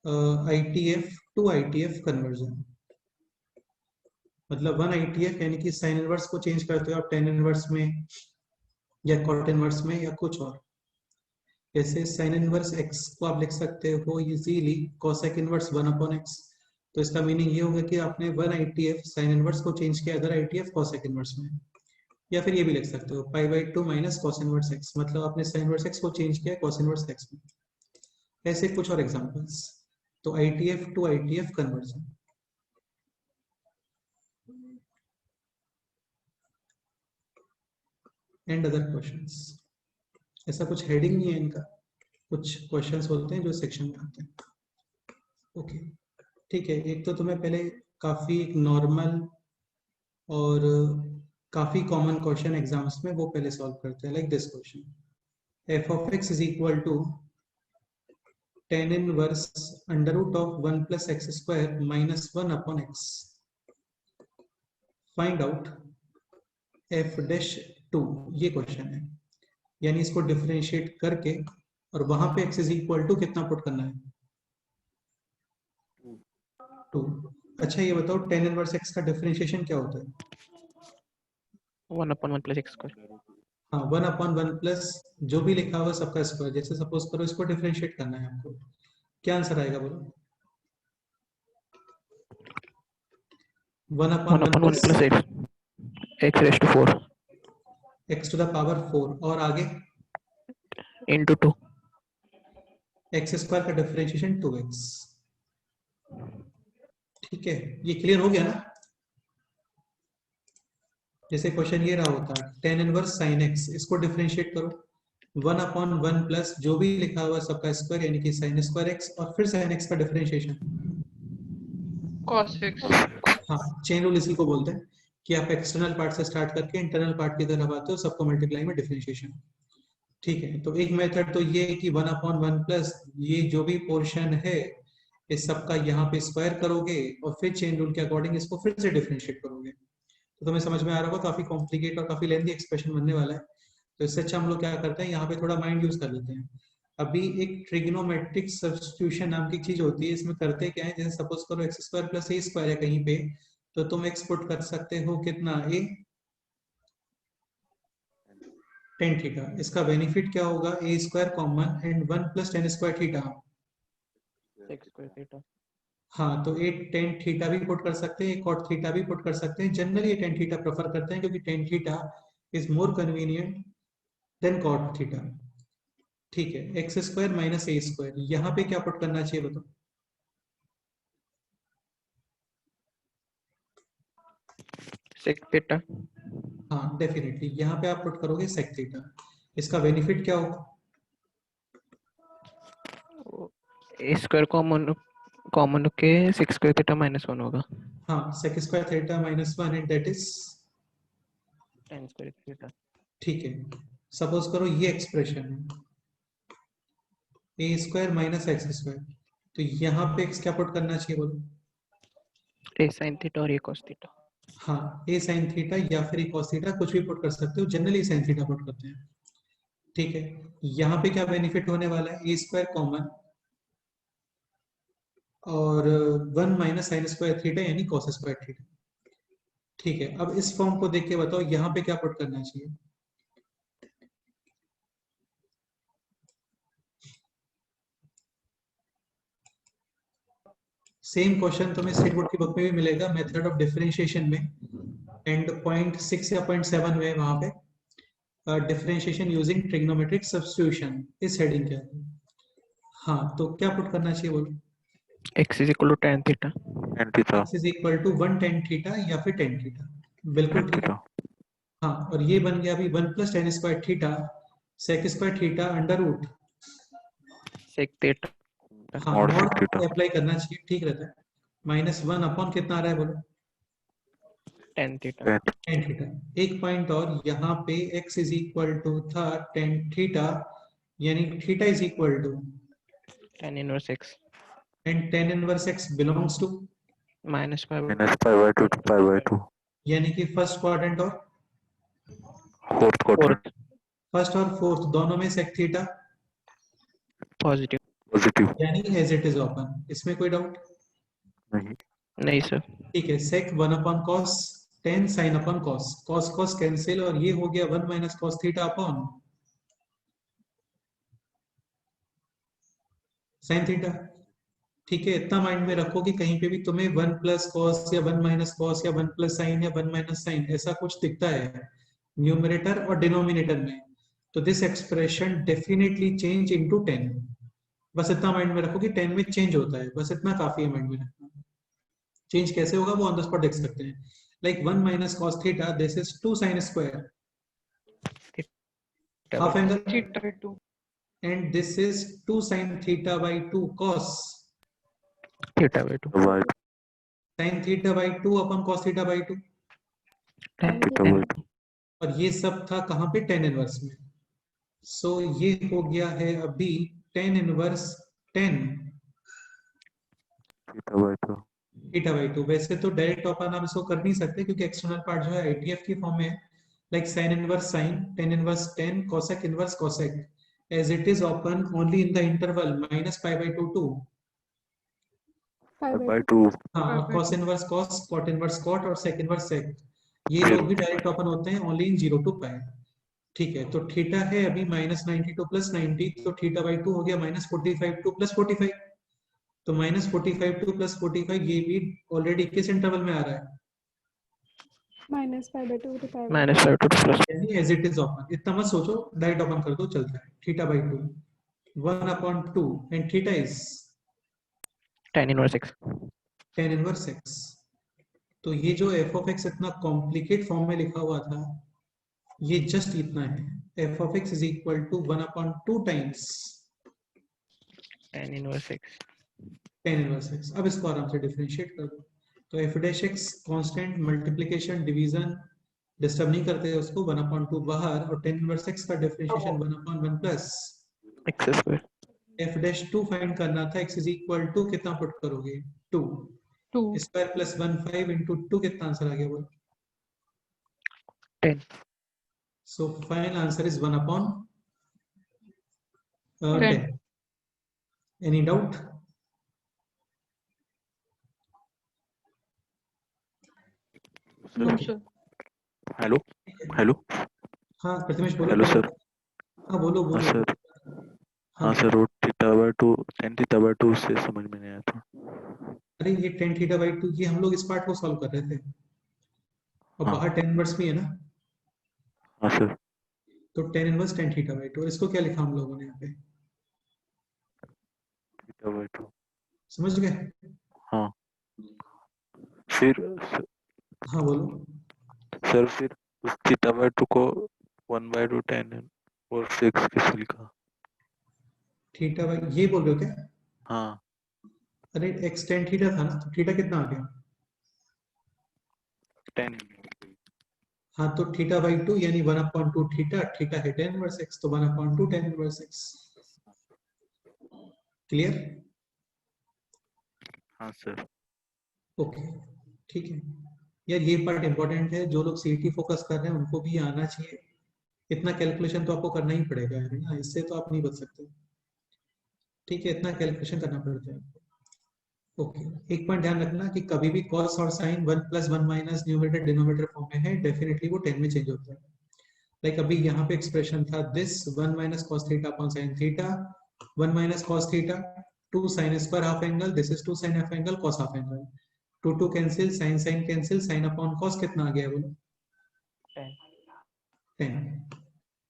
A: ITF to ITF conversion, मतलब 1 ITF यानी कि साइन इनवर्स को चेंज करते हो आप tan इनवर्स में या cot इनवर्स में या कुछ और। जैसे sin इनवर्स x को आप लिख सकते हो easily cosec inverse 1 upon x। तो इसका मीनिंग ये होगा कि आपने 1 ITF साइन इनवर्स को चेंज किया अदर ITF cosec इनवर्स में। या फिर ये भी लिख सकते हो π/2 माइनस cos इनवर्स x, मतलब आपने sin इनवर्स x को चेंज किया cos इनवर्स x में। ऐसे कुछ और एग्जांपल्स। तो ITF to ITF conversion. And other questions, ऐसा कुछ हेडिंग नहीं है इनका, कुछ क्वेश्चंस होते हैं जो सेक्शन में आते हैं। ओके, ठीक है, एक तो तुम्हें पहले काफी एक नॉर्मल और काफी कॉमन क्वेश्चन एग्जाम्स में वो पहले सॉल्व करते हैं, like this question, f of x is equal to tan inverse under root of 1 plus x square minus 1 upon x. Find out f dash 2, ये क्वेश्चन है, यानी इसको डिफरेंशिएट करके और वहां पे x is equal to कितना पुट करना है? 2। अच्छा ये बताओ tan इनवर्स x का डिफरेंशिएशन क्या होता है?
E: 1/1 plus x square।
A: हाँ, 1/1 प्लस जो भी लिखा हुआ सबका स्क्वायर। जैसे सपोज करो इसको डिफरेंशिएट करना है आपको, क्या आंसर आएगा बोलो? 1/1
E: plus x raised to 4
A: x to the power 4 और आगे
E: into 2।
A: x स्क्वायर का डिफरेंशिएशन 2x। ठीक है, ये क्लियर हो गया ना? जैसे क्वेश्चन ये रहा होता है tan इनवर्स sin x, इसको डिफरेंशिएट करो 1/1 प्लस जो भी लिखा हुआ सबका स्क्वायर यानी कि sin स्क्वायर x और फिर sin x का डिफरेंशिएशन
B: cos x।
A: हाँ, चेन रूल इसी को बोलते हैं कि आप एक्सटर्नल पार्ट से स्टार्ट करके इंटरनल पार्ट की तरफ आते हो, सबको मल्टीप्लाई में डिफरेंशिएशन। ठीक है, तो एक मेथड तो ये है कि 1/1 प्लस ये जो भी पोर्शन है इस सबका यहाँ पे स्क्वायर करोगे और फिर चेन रूल के अकॉर्डिंग इसको फिर से डिफरेंशिएट करोगे। तो तुम्हें समझ में आ रहा होगा, काफी कॉम्प्लिकेट और काफी लेंथी एक्सप्रेशन बनने वाला है। तो इससे अच्छा हम लोग क्या करते हैं, यहाँ पे थोड़ा माइंड यूज कर लेते हैं। अभी एक ट्रिग्नोमेट्रिक सब्स्टिट्यूशन नाम की चीज होती है, इसमें करते क्या है, जैसे सपोज करो x square plus a square है कहीं पे, तो तुम x पुट कर सकते हो कितना, a tan थीटा। इसका बेनिफिट क्या होगा, a square common and 1 plus tan square theta.
E: x square theta।
A: हाँ, तो ये टेन थीटा भी पुट कर सकते हैं, कॉट थीटा भी पुट कर सकते हैं। जनरली ये टेन थीटा प्रेफर करते हैं क्योंकि tan theta is more convenient than cot theta. ठीक है, x square minus a square, यहाँ पे क्या पुट करना चाहिए बताओ?
E: sec theta
A: हाँ डेफिनेटली यहाँ पे आप पुट करोगे सेक थीटा। इसका बेनिफिट क्या होगा?
E: a square कॉमन के sec square theta -1 होगा
A: हाँ, sec square theta -1 and that is
E: tan square theta।
A: ठीक है। सपोज करो ये एक्सप्रेशन है ए स्क्वायर माइनस एक्स स्क्वायर, तो यहाँ पे एक्स क्या पुट करना चाहिए बोलो?
E: a sin theta और a cos theta।
A: हाँ, ए साइन थीटा या फिर ए कॉस थीटा, कुछ भी पुट कर सकते हो, जनरली साइन थीटा पुट करते हैं। ठीक है, यहाँ पे क्या बेनिफिट होने वाला है? ए स्क्वायर कॉमन और 1 माइनस साइन स्क्वायर थीटा यानी कॉस स्क्वायर थीटा। ठीक है, अब इस फॉर्म को देख के बताओ यहाँ पे क्या पुट करना चाहिए? सेम क्वेश्चन तुम्हें स्टेट बोर्ड की बुक में भी मिलेगा, मेथड ऑफ डिफरेंशिएशन में, एंड पॉइंट 6 या पॉइंट 7 में वहां पे डिफरेंशिएशन यूजिंग ट्रिग्नोमेट्रिक सब्स्टिट्यूशन, इस हेडिंग के अंदर। हाँ, तो क्या पुट करना चाहिए बोलो?
E: x is equal to tan theta।
C: tan theta
A: x is equal to 1 tan theta या फिर tan थीटा, बिल्कुल
C: tan
A: ठीक है।
C: theta
A: हाँ, और ये बन गया अभी 1 plus tan square theta sec square theta under root.
E: sec theta
A: हाँ,
C: mod sec
A: mod
C: theta
A: apply करना चाहिए, ठीक रहता है। -1 अपॉन कितना आ रहा है बोलो?
E: tan theta
C: tan
A: tan theta. एक पॉइंट और, यहाँ पे x इज इक्वल टू था tan थीटा, यानी theta is equal to,
E: tan inverse x
A: and tan inverse x belongs to,
E: minus pi by
C: minus pi by 2 to pi by 2
A: यानी कि first quadrant और
C: fourth quadrant
E: fourth
A: first और fourth दोनों में sec theta,
E: positive।
C: positive
A: यानी as it is open. इसमें कोई doubt?
C: नहीं
E: नहीं सर।
A: ठीक है, sec 1 upon cos tan sin upon cos, cos cos cancel, और ये हो गया 1 minus cos theta upon sin theta. ठीक है, इतना माइंड में रखो कि कहीं पे भी तुम्हें 1 प्लस कॉस या 1 माइनस कॉस या 1 प्लस साइन या 1 माइनस साइन ऐसा कुछ दिखता है न्यूमरेटर और डिनोमिनेटर में, तो this expression definitely change into 10। बस इतना माइंड में रखो कि 10 में चेंज होता है, बस इतना काफी है माइंड में रखना। चेंज कैसे होगा वो ऑन द स्पॉट देख सकते हैं। Like 1 minus cos theta, this is 2 sine square half angle,
B: theta by 2
A: and this is 2 sine theta by 2 cos
E: theta by 2
C: by
A: sine theta by 2 upon cos theta by 2,
E: tan
C: theta by 2
A: और ये सब था कहाँ पे? Tan inverse में। सो ये हो गया है अभी ten inverse 10
C: theta by 2
A: theta by 2। वैसे तो डायरेक्ट अपन आप इसको कर नहीं सकते क्योंकि एक्सटर्नल पार्ट जो है आईटीएफ की फॉर्म में है, like sine inverse sine, tan inverse 10, cosec inverse cosec, as it is open only in the interval minus pi by 2 to,
D: pi
C: pi
D: by
C: by
D: 2
C: 2
A: हाँ, और cos inverse cos, cot inverse cot और sec inverse सेक, ये लोग भी direct open होते हैं only in 0 to पाई। ठीक है, तो थीटा है अभी -92 प्लस 90, तो थीटा बाई 2 हो गया -45 टू प्लस 45, तो -45 टू प्लस 45 ये भी ऑलरेडी किस इंटरवल में आ रहा है?
D: minus pi by 2 to pi by
E: minus 5 to plus
A: यानी एज इट इज ओपन, इतना मत सोचो, डायरेक्ट ओपन कर दो चलता है। Theta by 2 1 upon 2 and theta is
E: tan inverse x
A: tan inverse x। तो ये जो f ऑफ x इतना कॉम्प्लिकेट फॉर्म में लिखा हुआ था, ये जस्ट इतना है, f of x is equal to 1 upon 2 times
E: tan inverse x
A: tan inverse x। अब इसको आराम से डिफरेंशिएट कर दो, तो f dash x constant, multiplication division disturb नहीं करते उसको, 1 अपॉन 2 बाहर, और tan इनवर्स x का differentiation 1 upon 1 plus
E: x square
A: f dash 2 find करना था, x इज इक्वल टू कितना पुट करोगे? 2
B: 2
A: स्क्वायर प्लस 1 5 इंटू 2, कितना आंसर आ गया वो?
E: 10
A: so final answer is 1 upon
B: 10
A: 10। Any doubt?
B: no
A: Okay.
B: sir
C: hello hello
A: हाँ प्रथमेश बोलो।
C: हेलो सर
A: हाँ बोलो
C: हाँ
A: बोलो।
C: सर हाँ sir root theta by 2 tan theta by 2 से समझ में नहीं आया था।
A: अरे ये tan थीटा बाई 2, ये हम लोग इस पार्ट को सॉल्व कर रहे थे और
C: हाँ।
A: बाहर tan इनवर्स भी है ना,
C: हाँ सर।
A: तो tan inverse tan theta by 2, और इसको क्या लिखा हम लोगों ने यहाँ पे,
C: थीटा बाई 2।
A: समझ गए?
C: हाँ फिर
A: हाँ बोलो।
C: सर फिर उस थीटा बाई 2 को 1/2 tan और 6 कैसे लिखा?
A: थीटा बाई, ये बोल रहे हो क्या?
C: हाँ
A: अरे x tan थीटा था ना, तो थीटा कितना आ गया?
C: tan।
A: हाँ तो थीटा बाई 2 यानी 1/2 थीटा, थीटा है tan इनवर्स x, तो 1/2 tan इनवर्स x। क्लियर?
C: हाँ सर।
A: ओके, ठीक है यार, ये पार्ट इंपॉर्टेंट है, जो लोग सीईटी फोकस कर रहे हैं उनको भी आना चाहिए। इतना कैलकुलेशन तो आपको करना ही पड़ेगा है ना, इससे तो आप नहीं बच सकते। ठीक है, इतना कैलकुलेशन करना पड़ता है। ओके, एक पॉइंट ध्यान रखना कि कभी भी कॉस और साइन 1 + 1 - न्यूमरेटर डिनोमिनेटर फॉर्म में है, डेफिनेटली वो 10 में चेंज होता है। लाइक अभी यहाँ पे एक्सप्रेशन था this 1 - cos theta upon sin theta, 1 - cos theta, 2 sin square half angle, this is 2 sin half angle cos half angle, 2 cancel, sin cancel, sin upon cos कितना आ गया बोलो? 10।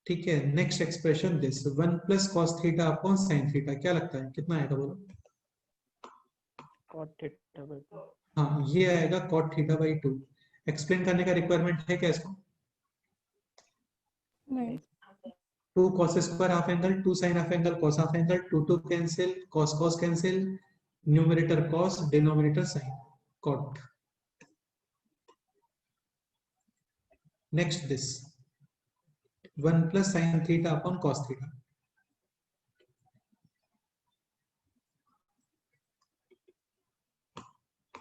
A: ठीक है, next expression this 1 + cos theta upon sin theta, क्या लगता है कितना आएगा बोलो?
E: cot theta by 2.
A: हाँ ये आएगा cot थीटा बाई 2। एक्सप्लेन करने का रिक्वायरमेंट है क्या इसको?
D: नहीं।
A: 2 cos square half angle, 2 sin half angle cos half angle, 2 cancel, cos cancel, numerator cos, denominator sin, cot। Next this 1 + sin theta upon cos theta.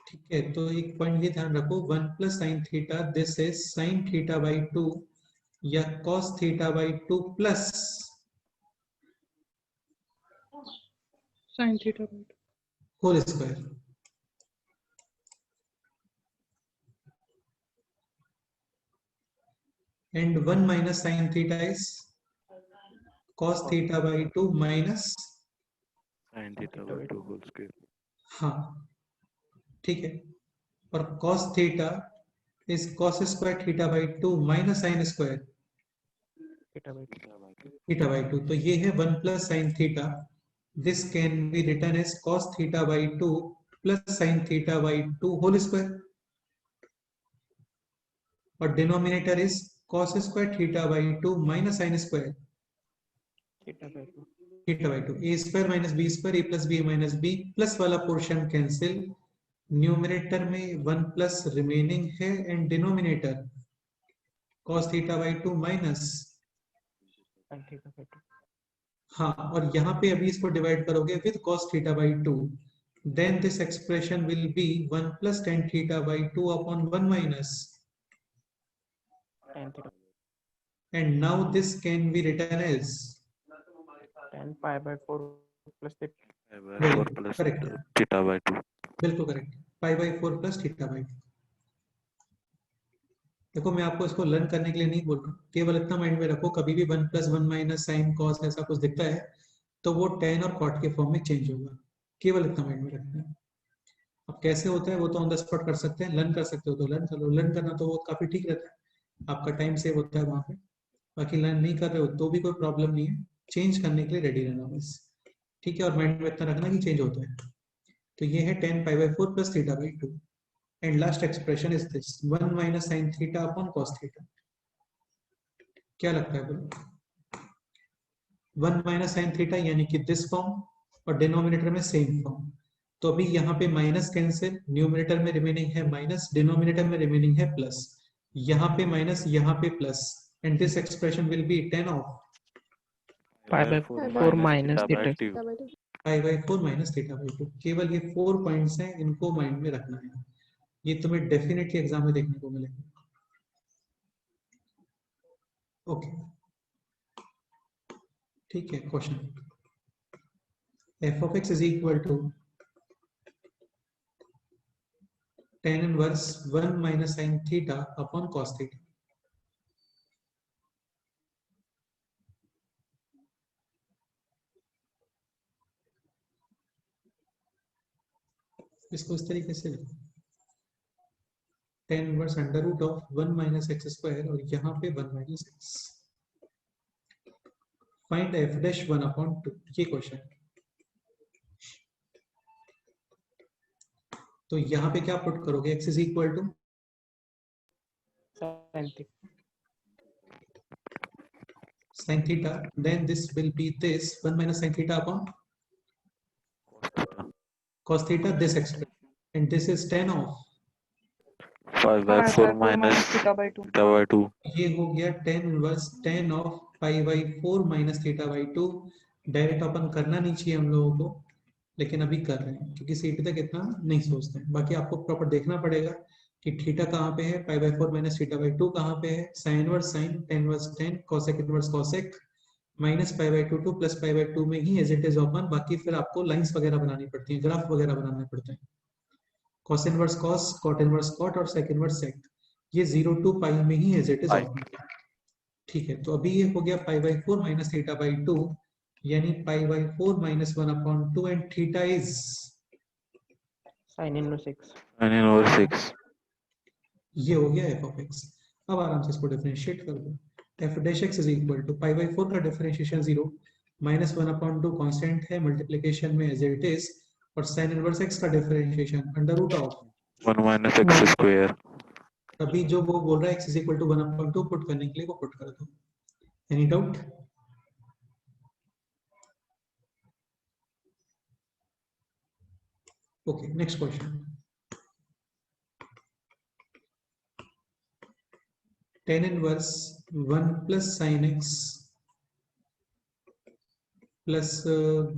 A: ठीक है, तो एक पॉइंट ये ध्यान रखो, 1 + sin theta, this is sin theta by 2 या cos theta by 2 plus
B: sin theta by 2.
A: Whole square. And 1 - sin theta is cos theta by 2 minus,
C: sin theta by 2 whole square.
A: हाँ ठीक है, और cos theta is cos square theta by 2 minus sin square
E: Theta by 2.
A: Theta by 2, तो ये है 1 + sin theta, this can be written as cos theta by 2 plus sin theta by 2 whole square, और denominator is cos square theta by 2 minus sin square
E: Theta by 2.
A: Theta by 2, a square minus b square, a plus b minus b, plus वाला portion cancel, numerator में 1 plus remaining है, and denominator cos theta by 2 minus,
E: Sin theta by 2.
A: हाँ, और यहाँ पे अभी इसको divide करोगे with cos theta by 2, then this expression will be 1 + tan theta by 2 upon 1 minus,
E: Tan theta.
A: and now this can be written as,
E: Tan pi by 4 plus theta.
C: 4 plus
A: correct,
C: theta by 2।
A: बिल्कुल correct, pi by 4 plus theta by. देखो मैं आपको इसको learn करने के लिए नहीं बोल रहा हूँ, केवल इतना माइंड में रखो, कभी भी 1 + 1 माइनस साइन कॉस ऐसा कुछ दिखता है तो वो tan और cot के फॉर्म में चेंज होगा, केवल इतना माइंड में रखना है। अब कैसे होता है वो तो ऑन द स्पॉट कर सकते हैं, लर्न कर सकते हो तो लर्न कर लो, लर्न करना तो वो काफी ठीक रहता है, आपका टाइम सेव होता है वहां पे। बाकी लर्न नहीं कर रहे हो तो भी कोई प्रॉब्लम नहीं है, चेंज करने के लिए रेडी रहना बस। ठीक है, और माइंड में इतना रखना कि चेंज होता है। तो ये है tan pi by 4 plus theta by 2, and last expression is this 1 minus sin theta upon cos theta। क्या लगता है बोलो? 1 minus sin theta यानी कि दिस फॉर्म, और डिनोमिनेटर में सेम फॉर्म, तो अभी यहाँ पे माइनस कैंसिल, न्यूमरेटर में रिमेनिंग है माइनस, डिनोमिनेटर में रिमेनिंग है प्लस, यहाँ पे माइनस यहाँ पे plus, and this expression will be tan of
E: Pi by 4 minus theta.
D: Theta by 2।
A: pi by 4 minus theta by 2। केवल ये 4 पॉइंट्स हैं, इनको माइंड में रखना है, ये तुम्हें डेफिनेटली एग्जाम में देखने को मिलेगा। ओके ठीक है, question f of x is equal to tan inverse 1 minus sin theta upon cos theta। इसको इस तरीके से लिखो, tan inverse under root of 1 minus x square और यहाँ पे 1 minus x. Find f dash 1/2, ये क्वेश्चन। तो यहाँ पे क्या पुट करोगे, x is equal to sin theta, then this will be this 1 minus sin theta upon cos theta, this expression, and this is tan of
C: 5/4 minus
B: theta by 2.
C: theta by 2.
A: ये हो गया tan inverse tan of pi by 4 minus theta by 2। Direct अपन करना नहीं चाहिए हम लोगों को, लेकिन अभी कर रहे हैं क्योंकि सीटी तक इतना नहीं सोचते हैं। बाकी आपको प्रॉपर देखना पड़ेगा कि थीटा कहाँ पे है, pi by 4 minus theta by 2 कहाँ पे है, sine inverse sign, tan inverse tan, cosec inverse cosec, minus pi by 2 2 plus pi by 2 में ही एज इट इज ओपन। बाकी फिर आपको लाइंस वगैरह बनानी पड़ती हैं, ग्राफ वगैरह बनाने पड़ते हैं। cos inverse cos, cot inverse cot और sec इनवर्स sec, ये 0 टू पाई में ही एज इट इज ओपन। ठीक है, तो अभी ये हो गया पाई बाई 4 माइनस थीटा बाई 2, यानी पाई by 4 minus 1/2, and theta is
E: sin inverse x.
C: Sin inverse x.
A: ये हो गया f ऑफ x। अब आराम से इसको डिफरेंशिएट कर दो। f dash x is equal to pi by 4 का डिफरेंशिएशन 0 माइनस 1/2 कांस्टेंट है, मल्टीप्लिकेशन में एज इट इज, और sin इनवर्स x का differentiation under root of
C: 1 minus x square.
A: अभी जो वो बोल रहा है x is equal to 1/2 put करने के लिए वो पुट कर दो। Any doubt? Okay, next question. tan inverse 1 plus sin x plus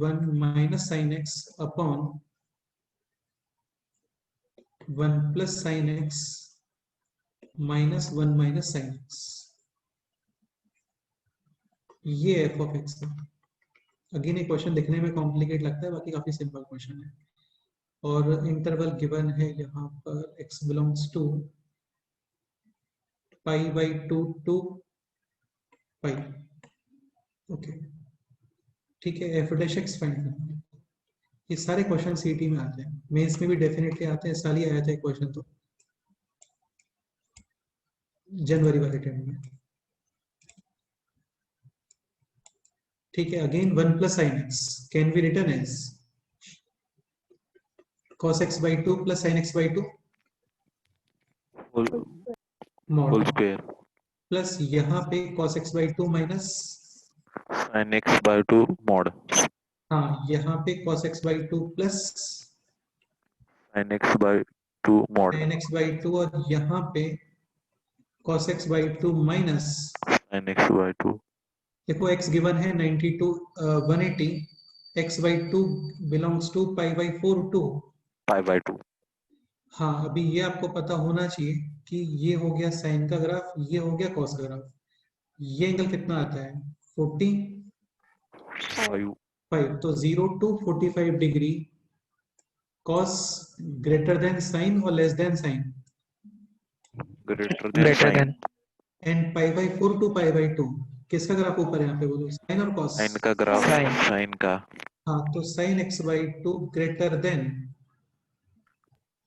A: 1 minus sin x upon 1 plus sin x minus 1 minus sin x, ये f ऑफ x है। Again ये question दिखने में कॉम्प्लिकेट लगता है, बाकी काफी सिंपल क्वेश्चन है। और इंटरवल गिवन है यहाँ पर x belongs to pi by 2 to pi. Okay, ठीक है, एफ डैश एक्स फाइंड करना है। ये सारे क्वेश्चन सीटी में आते हैं, मेंस में भी डेफिनेटली आते हैं, साल ही आया था क्वेश्चन तो जनवरी वाले टाइम में। ठीक है, again 1 plus sine x can be written as cos x by 2 plus sin x by 2
C: Whole
A: mod
C: square.
A: Plus यहाँ पे cos x by 2 minus,
C: Sin x by 2 mod.
A: हाँ यहाँ पे cos x by 2 plus
C: Sin x by 2 mod.
A: sin x by 2, और यहाँ पे cos x by 2 minus,
C: Sin x by 2.
A: देखो x given है 92 180, x by 2 belongs to pi by 4 to
C: Pi by 2.
A: हाँ, अभी ये आपको पता होना चाहिए कि ये हो गया साइन का ग्राफ, ये हो गया कॉस का ग्राफ। ये एंगल कितना आता है 45,
C: 5.
A: तो 0 to 45 degree, cos greater than sine और less than sine,
C: Greater
E: Greater
C: sin.
E: than.
A: And pi by 4 to pi by 2, किसका ग्राफ ऊपर है यहाँ पे बोलो, साइन और कॉस?
C: Sin का ग्राफ.
E: Sin.
C: Sin का.
A: हाँ, तो sine x by 2 greater than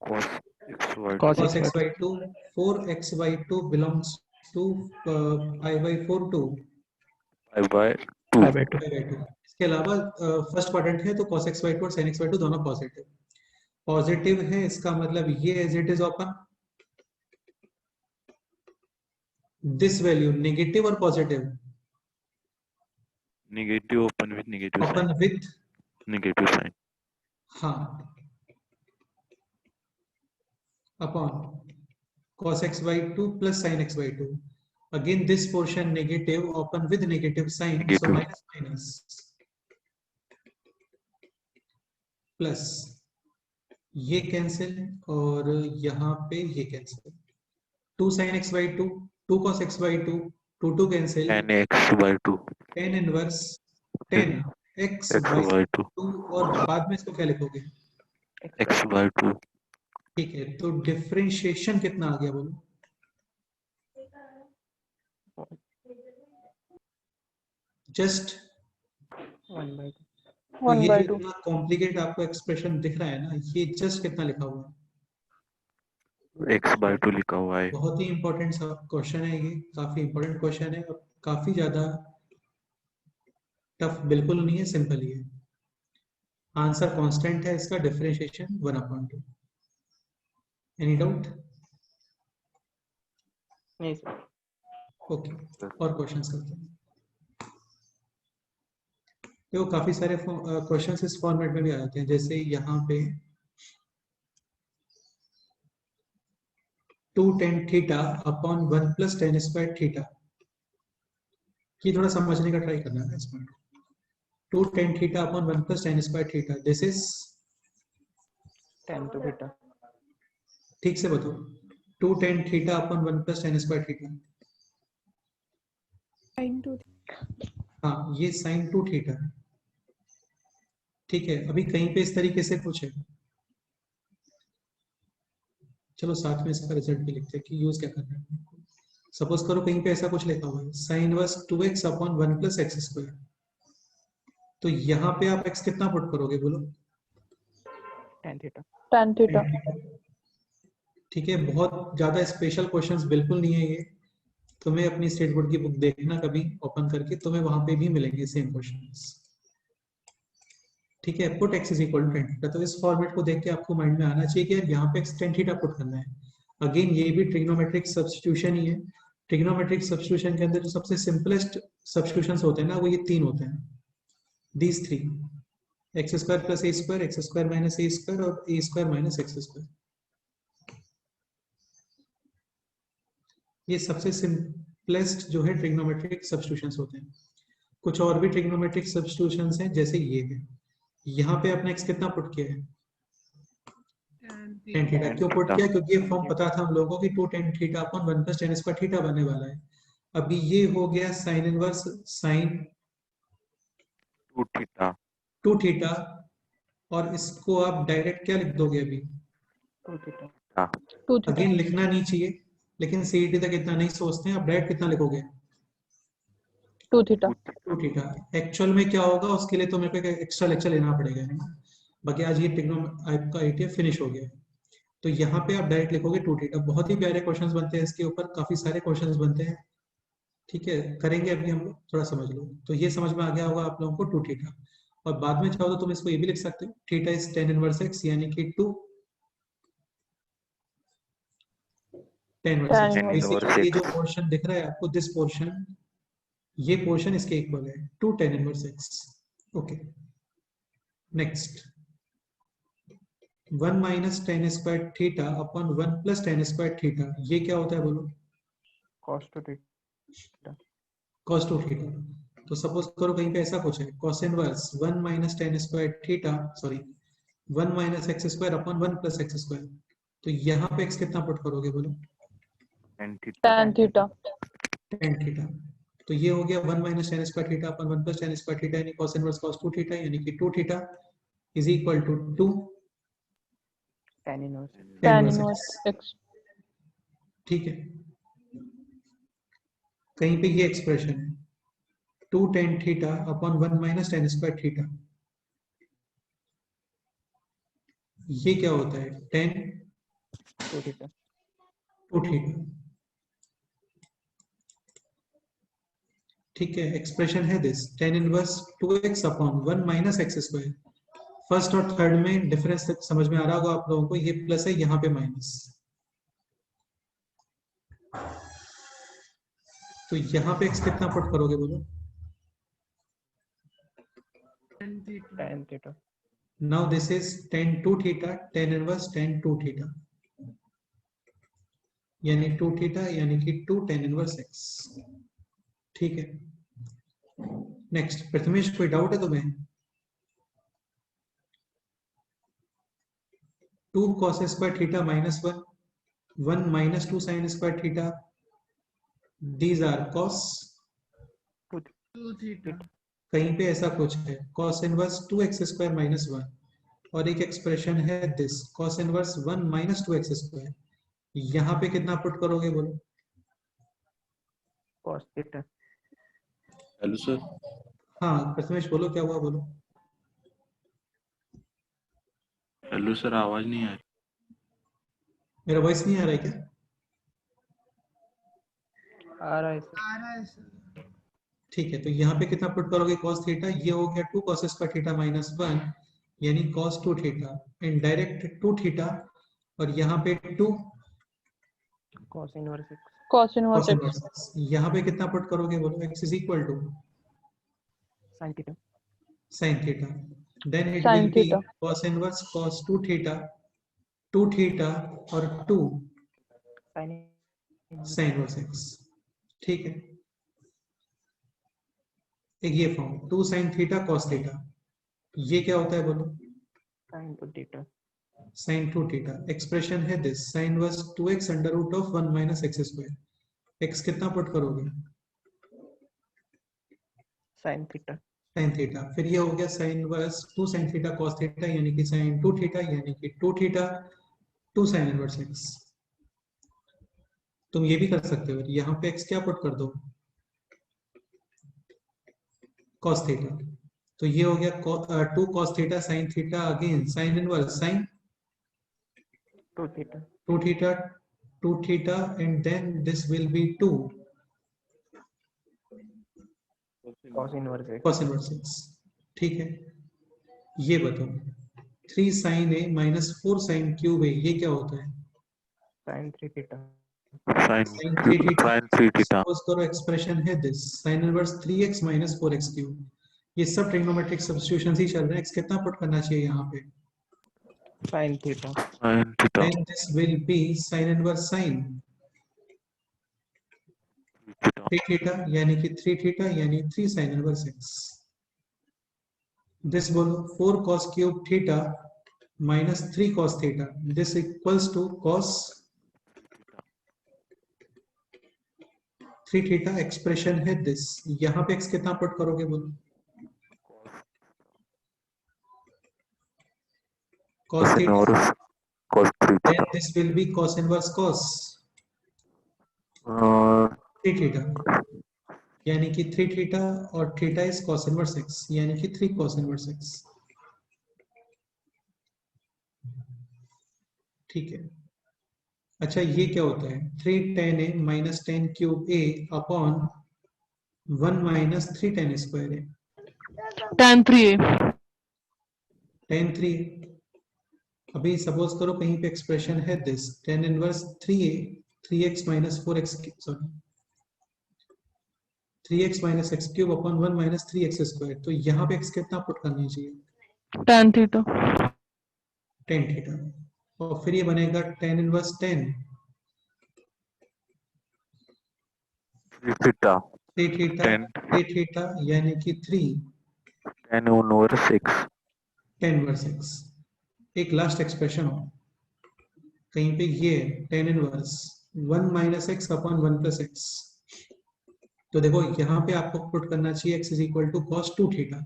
C: Cos x by 2.
E: Cos
A: cos
E: x
A: x by 2, 4x by 2 belongs to pi by 4 to
C: Pi by 2.
E: pi by 2.
A: pi by 2। इसके अलावा first quadrant है तो cos x by 2 और sin x by 2 दोनों positive है, इसका मतलब ये as it is open, this value negative और positive,
C: Negative open with negative sign.
A: Open with,
C: Negative sign.
A: हाँ, upon cos x by 2 plus sin x by 2, again this portion negative, open with negative sign, so
C: Negative.
A: minus minus plus ये cancel और यहाँ पे ये cancel, 2 sin x by 2, 2 cos x by 2, 2 cancel,
C: Tan x by 2.
A: tan inverse tan x
C: X
A: by
C: by 2.
A: 2, और बाद में इसको क्या लिखोगे?
C: X by 2.
A: ठीक है, तो डिफरेंशिएशन कितना आ गया बोलो? Just
E: 1 by 2.
A: तो
B: 1
A: ये
B: by
A: जो
B: 2
A: इतना कॉम्प्लिकेट आपको एक्सप्रेशन दिख रहा है ना, ये जस्ट कितना लिखा हुआ है,
C: x/2 लिखा हुआ है।
A: बहुत ही इंपॉर्टेंट सा क्वेश्चन है ये, काफी इंपॉर्टेंट क्वेश्चन है और काफी ज्यादा टफ बिल्कुल नहीं है, सिंपल ही है। आंसर कांस्टेंट है इसका, डिफरेंशिएशन 1/2। Any doubt?
E: नहीं सर।
A: ओके, और क्वेश्चंस करते हैं। देखो काफी सारे क्वेश्चंस इस फॉर्मेट में भी आ जाते हैं, जैसे यहाँ पे 2 tan theta upon 1 + tan square theta, ये थोड़ा समझने का ट्राई करना है इसमें। 2 tan theta upon 1 + tan square theta, this is,
E: tan to theta
A: ठीक से बताओ, 2 tan theta upon 1 + tan square theta,
D: sin 2
A: हाँ ये sin 2 थीटा है। ठीक है, अभी कहीं पे इस तरीके से पूछे, चलो साथ में इसका रिजल्ट भी लिखते हैं कि यूज क्या करना है। सपोज करो कहीं पे ऐसा कुछ लिखा हुआ है, sin inverse 2x upon 1 + x square, तो यहाँ पे आप x कितना पुट करोगे बोलो?
E: tan theta
B: tan theta
A: ठीक है, बहुत ज्यादा स्पेशल क्वेश्चंस बिल्कुल नहीं है ये, तुम्हें अपनी स्टेट बोर्ड की बुक देखना कभी ओपन करके, तुम्हें वहां पे भी मिलेंगे सेम क्वेश्चंस। ठीक है, पुट x = tan थीटा, तो इस फॉर्मेट को देख के आपको माइंड में आना चाहिए कि यार यहाँ पे x tan थीटा पुट करना है। अगेन ये भी ट्रिग्नोमेट्रिक सब्स्टिट्यूशन ही है। ट्रिग्नोमेट्रिक सब्स्टिट्यूशन के अंदर जो सबसे सिंपलेस्ट सब्स्टिट्यूशंस होते हैं ना, वो ये 3 होते हैं, these 3, x² + a², x² - a² और a² - x²। ये सबसे सिंपलेस्ट जो है ट्रिग्नोमेट्रिक सब्स्टिट्यूशंस होते हैं। कुछ और भी ट्रिग्नोमेट्रिक सब्स्टिट्यूशंस हैं, जैसे ये है, यहाँ पे आपने x कितना पुट किया है? tan theta. क्यों पुट किया? क्योंकि ये फॉर्म पता था हम लोगों को कि 2 tan theta upon 1 + tan square theta बनने वाला है। अभी ये हो गया sin inverse sin
C: 2 theta
A: 2 theta, और इसको आप डायरेक्ट क्या लिख दोगे अभी?
E: 2 theta
B: 2 theta
A: अगेन लिखना नहीं चाहिए, लेकिन सीईटी तक इतना नहीं सोचते हैं, आप डायरेक्ट कितना लिखोगे?
B: 2 theta
A: 2 थीटा। एक्चुअल में क्या होगा उसके लिए तो मेरे को एक्स्ट्रा लेक्चर लेना पड़ेगा, है ना? बाकी आज ये ट्रिग्नो आपका आईटीएफ फिनिश हो गया, तो यहाँ पे आप डायरेक्ट लिखोगे 2 थीटा। बहुत ही प्यारे क्वेश्चंस बनते हैं इसके ऊपर, काफी सारे क्वेश्चंस बनते हैं। ठीक है, करेंगे अभी हम लोग, थोड़ा समझ लो। तो ये समझ में आ गया होगा आप लोगों को 2 थीटा, और बाद में चाहो तो तुम इसको ये भी लिख सकते हो, theta is tan inverse x, यानी कि 2 tan inverse
B: tan
A: x।
B: inverse
A: basically ये जो
C: x।
A: पोर्शन दिख रहा है आपको, दिस पोर्शन, ये पोर्शन इसके इक्वल है 2 tan inverse x। Okay, next 1 - tan square theta upon 1 + tan square theta, ये क्या होता है बोलो?
E: cos to theta
A: cos 2 theta. तो सपोज करो कहीं पे ऐसा कुछ है, cos inverse 1 - tan square theta, sorry 1 - x² upon 1 + x², तो यहाँ पे x कितना पुट करोगे बोलो?
C: tan theta
B: tan theta
A: tan theta. तो ये हो गया 1 - tan square theta upon 1 + tan square theta, यानी cos इनवर्स cos 2 थीटा, यानी कि 2 theta is equal to 2
E: tan inverse
A: tan
B: tan
A: inverse
B: inverse
A: x।
B: x
A: ठीक है, कहीं पे ये एक्सप्रेशन है 2 tan theta upon 1 - tan square theta, ये क्या होता है? tan
E: 2 theta
A: 2 theta. ठीक है, एक्सप्रेशन है this tan inverse 2x upon 1 - x²। First और थर्ड में डिफरेंस समझ में आ रहा होगा आप लोगों को, ये प्लस है, यहाँ पे माइनस, तो यहाँ पे x कितना पुट करोगे बोलो?
E: tan theta
A: now this is tan 2 theta, tan inverse tan 2 theta, यानी 2 थीटा, यानी कि 2 tan इनवर्स x। ठीक है, नेक्स्ट प्रथमेश, कोई डाउट है तुम्हें? 2 cos square theta minus 1, 1 - 2 sin square theta, these are cos,
E: 2 theta
A: कहीं पे ऐसा कुछ है cos इनवर्स 2x² - 1, और एक एक्सप्रेशन है दिस cos इनवर्स 1 - 2x²। यहाँ पे कितना पुट करोगे बोलो?
E: cos theta
C: hello sir.
A: हाँ प्रथमेश बोलो, क्या हुआ बोलो?
C: हेलो सर, आवाज नहीं आ रही।
A: मेरा वॉइस नहीं आ रहा है क्या?
E: आ रहा है सर।
A: ठीक है, तो यहाँ पे कितना पुट करोगे cos थीटा? ये हो गया 2 cos स्क्वायर थीटा माइनस 1 यानी cos 2 theta, and direct 2 theta, और यहाँ पे 2
E: cos inverse x
B: cos inverse
A: cos
B: x
A: inverse x। यहाँ पे कितना पुट करोगे बोलो? x is equal to
E: sin theta
A: sin theta, then it
B: sin
A: will be
B: theta
A: cos inverse cos 2 theta, 2 theta और 2
E: sin
A: sin inverse x। ठीक है, एक ये form 2 sin theta cos theta, ये क्या होता है बोलो?
E: sin 2 theta
A: sin 2 theta. Expression है this sin inverse 2x under root of 1 minus x square. x कितना पुट करोगे?
E: sin theta
A: sin theta. फिर ये हो गया sin inverse 2 sin theta cos theta यानी कि sin 2 थीटा यानी कि 2 थीटा 2 sin इनवर्स x। तुम ये भी कर सकते हो, यहाँ पे x क्या पुट कर दो? cos theta. तो ये हो गया 2 cos theta sin theta again sin inverse sin
E: 2 theta
A: 2 theta 2 theta, and then this will be 2
E: cos inverse x
A: cos inverse x। ठीक है, ये बताओ 3 sin a minus 4 sin cube a ये क्या होता है?
E: sin 3 theta
A: sin 3 theta।
C: sin 3 theta।
A: Suppose करो expression है this sin inverse 3x minus 4x cube. ये सब ट्रिग्नोमेट्रिक सब्स्टिट्यूशन ही चल रहा है। x कितना पुट करना चाहिए यहाँ पे?
E: sin theta
C: sin theta
A: then this will be sin inverse sin
C: theta
A: 3 theta यानी कि 3 थीटा यानी 3 sin इनवर्स x। दिस बोलो 4 cos cube theta minus 3 cos theta, this equals to cos 3 theta। Expression है this, यहाँ पे x कितना put करोगे बोलो? cos
C: sin
A: theta,
C: inverse cos 3
A: then
C: theta।
A: this will be cos inverse cos 3 theta यानी कि 3 theta और theta is cos inverse x यानी कि 3 cos inverse x। ठीक है, अच्छा ये क्या होता है? 3 tan a minus tan cube a upon 1 minus 3 tan square a।
B: tan 3a
A: tan 3 अभी सपोज करो कहीं पे एक्सप्रेशन है this tan inverse 3a 3x minus 4x sorry 3x minus x cube upon 1 minus 3x square। तो यहाँ पे x कितना put करनी चाहिए?
B: tan theta
A: tan थीटा, और फिर ये बनेगा tan inverse 10
C: 3 theta
A: 3 theta
C: 10
A: 3 theta यानी कि 3
C: tan inverse x
A: tan inverse x। एक लास्ट एक्सप्रेशन हो कहीं पे ये tan inverse 1 minus x upon 1 plus x. तो देखो यहाँ पे आपको पुट करना चाहिए x is equal to cos 2 theta.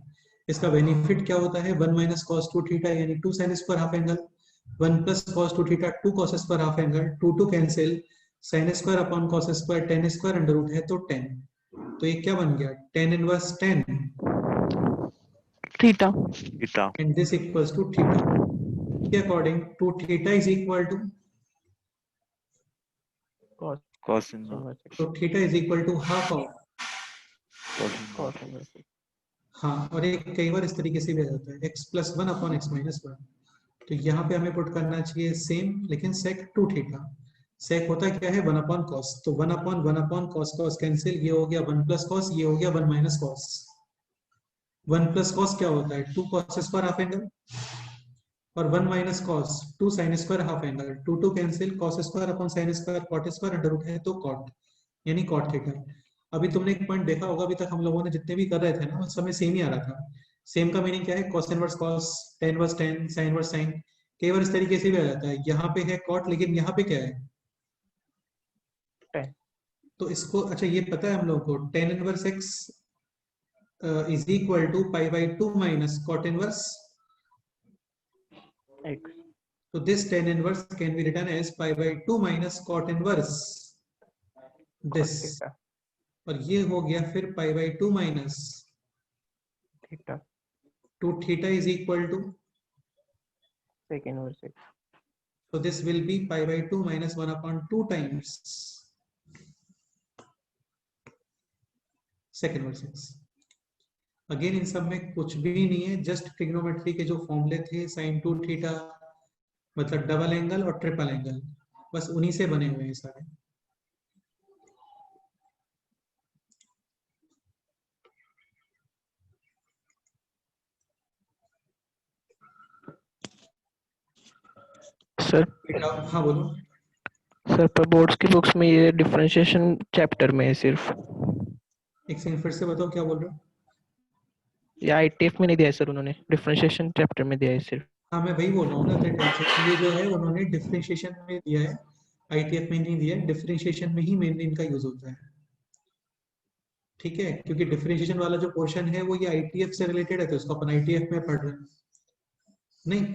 A: इसका बेनिफिट क्या होता है? 1 माइनस cos 2 थीटा यानी 2 sin square half angle, 1 plus cos 2 theta 2 cos square half angle, 2 cancel, sin square upon cos square tan square under root है तो 10। तो ये क्या बन गया? tan inverse 10
B: theta
C: theta
A: and this equals to theta के according 2 theta is equal to,
E: cos
C: cos inverse
E: inverse x
A: तो theta is equal to half of,
C: cos inverse
E: cos inverse x
A: हाँ, और एक कई बार इस तरीके से भी आ जाता है x plus 1 upon x minus 1। तो यहाँ पे हमें पुट करना चाहिए सेम लेकिन sec 2 थीटा। sec होता क्या है? 1 अपॉन cos, तो 1 अपॉन cos cos कैंसिल, ये हो गया 1 प्लस cos, ये हो गया 1 माइनस cos। 1 प्लस cos क्या होता है? 2 cos स्क्वायर हाफ एंगल, और 1 minus cos 2 sin square half angle, 2 cancel, cos square upon sin square cot square under root है तो cot यानी cot थीटा। अभी तुमने एक पॉइंट देखा होगा, अभी तक हम लोगों ने जितने भी कर रहे थे ना उस समय सेम ही आ रहा था। सेम का मीनिंग क्या है? cos inverse cos, tan inverse tan, sin inverse sin। कई बार इस तरीके से भी आ जाता है, यहाँ पे है cot लेकिन यहाँ पे क्या है?
E: tan
A: तो इसको अच्छा ये पता है हम लोगों को tan inverse x is equal to pi by 2 minus cot inverse.
E: x
A: तो this tan inverse can be written as pi by 2 minus cot inverse
E: cos
A: this,
E: theta
A: और ये हो गया फिर pi by 2 minus
E: theta
A: 2 theta is equal to
E: sec inverse x.
A: So this will be pi by 2 minus 1 upon 2 times sec inverse x. Again in सब में कुछ भी नहीं है, जस्ट ट्रिग्नोमेट्री के जो फॉर्मूले थे sin 2 थीटा मतलब डबल एंगल और ट्रिपल एंगल, बस उन्हीं से बने हुए हैं सारे।
E: सर
A: हाँ बोलो।
E: सर पर बोर्ड्स की बुक्स में ये डिफरेंशिएशन चैप्टर में है सिर्फ,
A: एक सेकंड फिर से बताओ क्या बोल रहे हो।
E: या आईटीएफ में नहीं दिया है सर, उन्होंने डिफरेंशिएशन चैप्टर में दिया है सिर्फ।
A: हाँ मैं वही बोल रहा हूँ ना, ये जो है उन्होंने डिफरेंशिएशन में दिया है, आईटीएफ में नहीं दिया है। डिफरेंशिएशन में ही मेनली इनका यूज होता है, ठीक है, क्योंकि डिफरेंशिएशन वाला जो पोर्शन है वो ये आईटीएफ से रिलेटेड है, तो इसको अपन आईटीएफ में पढ़ रहे हैं। नहीं,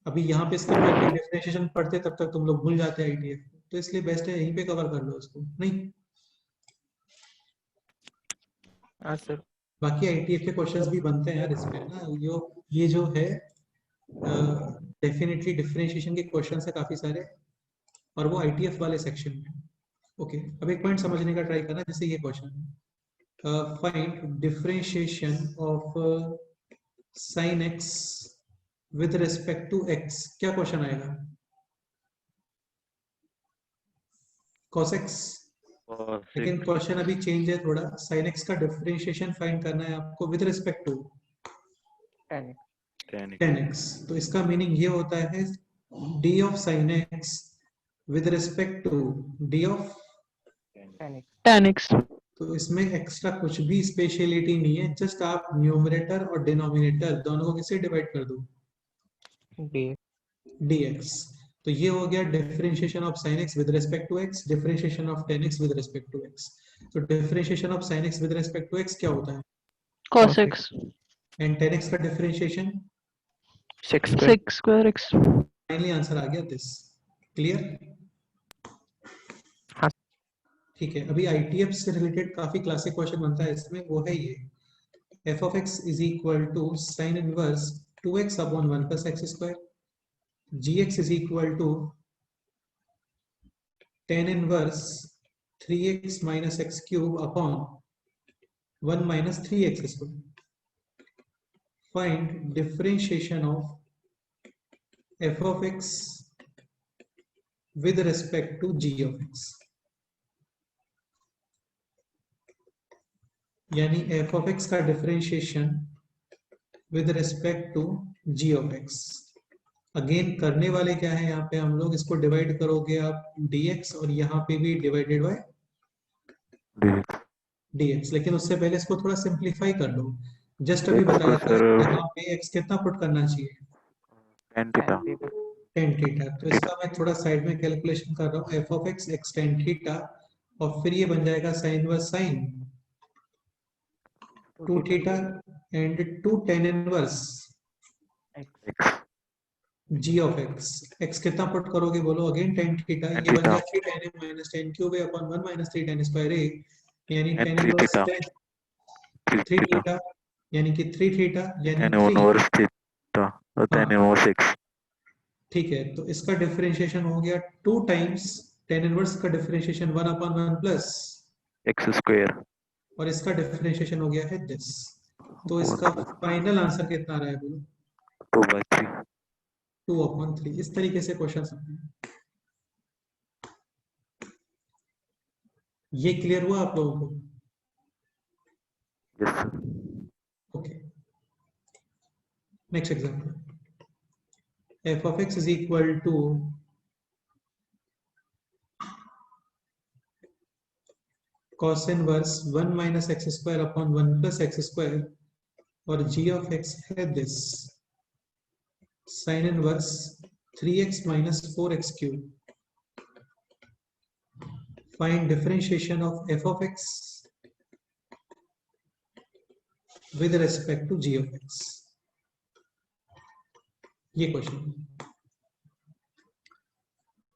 A: अभी यहाँ पे इसके डिफरेंशिएशन पढ़ते तब तक तुम लोग भूल जाते हैं आईटीएफ, तो इसलिए बेस्ट है यहीं पे कवर कर लो इसको। नहीं,
E: हाँ सर।
A: बाकी आईटीएफ के क्वेश्चंस भी बनते हैं यार इस पे ना, ये जो है डेफिनेटली डिफरेंशिएशन के क्वेश्चंस है काफी सारे, और वो आईटीएफ वाले सेक्शन में। ओके, अब एक पॉइंट समझने का ट्राई करना, जैसे ये क्वेश्चन है, find differentiation of sin x with respect to x। क्या क्वेश्चन आएगा? cos x, लेकिन क्वेश्चन अभी चेंज है थोड़ा। sin x का डिफरेंशिएशन फाइंड करना है आपको with respect to tan x, तो इसका मीनिंग ये होता है d of sin x with respect to d of
E: tan x।
A: तो इसमें एक्स्ट्रा कुछ भी स्पेशलिटी नहीं है, जस्ट आप न्यूमरेटर और डिनोमिनेटर दोनों को किससे डिवाइड कर दो? dx। तो ये हो गया differentiation of sin x with respect to x, differentiation of tan x with respect to x। तो differentiation of sin x with respect to x क्या होता है?
B: cos x
A: and tan x का differentiation
E: sec square x।
A: Finally answer आ गया this. Clear?
E: हाँ।
A: ठीक है, अभी आईटीएफ से रिलेटेड काफी क्लासिक क्वेश्चन बनता है इसमें, वो है ये f of x is equal to sin inverse 2x upon 1 plus x square, gx is equal to tan inverse 3x minus x cube upon 1 minus 3x square. Find differentiation of f of x with respect to g of x. यानी f of x का differentiation with respect to g of x। Again करने वाले क्या है यहाँ पे, हम लोग इसको डिवाइड करोगे आप dx, और यहाँ पे भी डिवाइडेड बाय dx, लेकिन उससे पहले इसको थोड़ा सिंप्लीफाई कर लो। जस्ट अभी बताया था यहाँ पे x कितना पुट करना चाहिए? tan theta. तो इसका मैं थोड़ा साइड में कैलकुलेशन कर रहा हूँ, f of x x tan theta, और फिर ये बन जाएगा sin inverse sin 2 theta and 2 tan inverse g of x। x कितना पुट करोगे बोलो? अगेन tan थीटा, ये बन गया 3 tan m minus tan cube a upon 1 minus 3 tan square a, यानी tan इनवर्स 3 थीटा, यानी कि 3 थीटा यानी 3। ठीक है, तो इसका डिफरेंशिएशन हो गया 2 टाइम्स tan इनवर्स का differentiation 1 upon 1 plus
C: x square,
A: और इसका डिफरेंशिएशन हो गया है दिस। तो इसका फाइनल आंसर कितना आ रहा है बोलो?
C: 2/3।
A: 2/3। इस तरीके से क्वेश्चन आते हैं। ये क्लियर हुआ आप लोगों को?
C: Yes sir.
A: Okay, next example, f of x is equal to cos inverse 1 minus x square upon 1 plus x square, और g of x है this sin inverse 3x minus 4x cube. Find differentiation of f of x with respect to g of x. ये question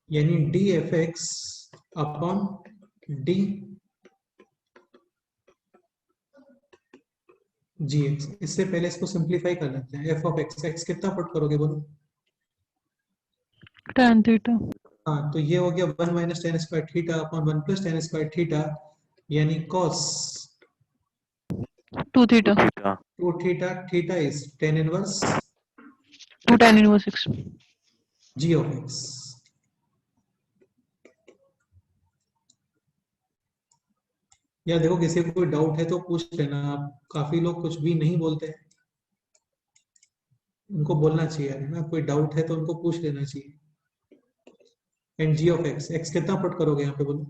A: यानी dfx upon d जी x. इससे पहले इसको simplify कर लेते हैं। एफ ऑफ एक्स, एक्स कितना पुट करोगे बोलो?
B: tan थीटा
A: हाँ, तो ये हो गया 1 minus tan square theta upon 1 plus tan square theta, यानी cos
B: 2 theta
C: theta
A: 2 theta. Theta is tan inverse
B: 2 tan inverse x।
A: G of x. या देखो किसी को कोई डाउट है तो पूछ लेना आप, काफी लोग कुछ भी नहीं बोलते हैं, उनको बोलना चाहिए है ना, कोई डाउट है तो उनको पूछ लेना चाहिए। And g of x, x कितना पुट करोगे यहाँ पे बोलो?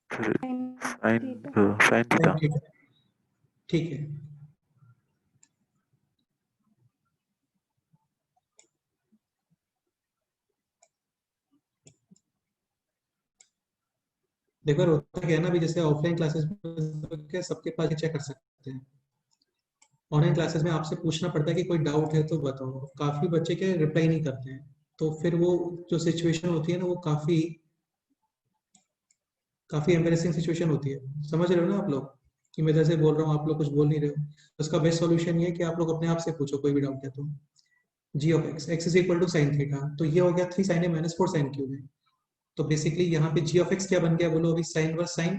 C: फिर
D: sin
C: sine
D: theta.
C: Sine
A: tan
C: theta
A: theta. ठीक है। देखो होता क्या है ना, अभी जैसे ऑफलाइन क्लासेस में सबके पास चेक कर सकते हैं, ऑनलाइन क्लासेस में आपसे पूछना पड़ता है कि कोई डाउट है तो बताओ। काफी बच्चे के रिप्लाई नहीं करते हैं, तो फिर वो जो सिचुएशन होती है ना, वो काफी काफी एम्बेरेसिंग सिचुएशन होती है। समझ रहे हो ना आप लोग कि मैं जैसे बोल रहा हूँ आप लोग कुछ बोल नहीं रहे हो? तो उसका बेस्ट सॉल्यूशन ये है कि आप लोग अपने आप से पूछो कोई भी डाउट है तो। G of x, x is equal to sine theta, तो ये हो गया 3 sine a minus 4 sine cube है। तो बेसिकली यहाँ पे जी ऑफ एक्स क्या बन गया बोलो अभी? Sine inverse sine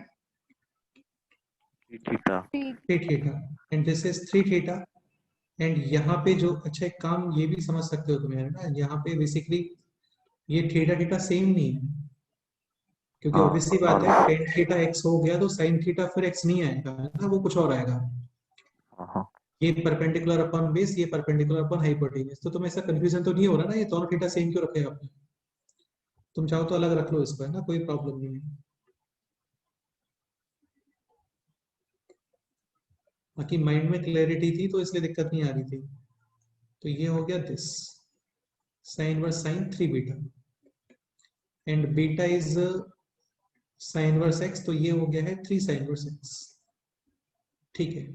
C: theta
A: 3 theta, and this is 3 theta. And यहाँ पे जो अच्छा एक काम ये भी समझ सकते हो तुम्हें है ना, यहाँ पे बेसिकली ये थीटा थीटा सेम नहीं है, क्योंकि
C: हाँ
A: ऑब्वियसली बात है
C: हाँ
A: टेन थीटा एक्स हो गया तो साइन थीटा फिर एक्स नहीं आएगा है ना, वो कुछ और आएगा।
C: हाँ
A: ये परपेंडिकुलर अपॉन बेस, ये परपेंडिकुलर अपॉन हाइपोटेन्यूज, तो तुम्हें ऐसा कंफ्यूजन तो नहीं हो रहा ना, ये दोनों थीटा सेम क्यों रखे आपने? तुम चाहो तो अलग रख लो इसको है ना, कोई प्रॉब्लम नहीं है। बाकी माइंड में क्लैरिटी थी तो इसलिए दिक्कत नहीं आ रही थी। तो ये हो गया this sine inverse sine 3 beta, and beta is sine inverse x, तो ये हो गया है 3 साइन वर्स एक्स। ठीक है,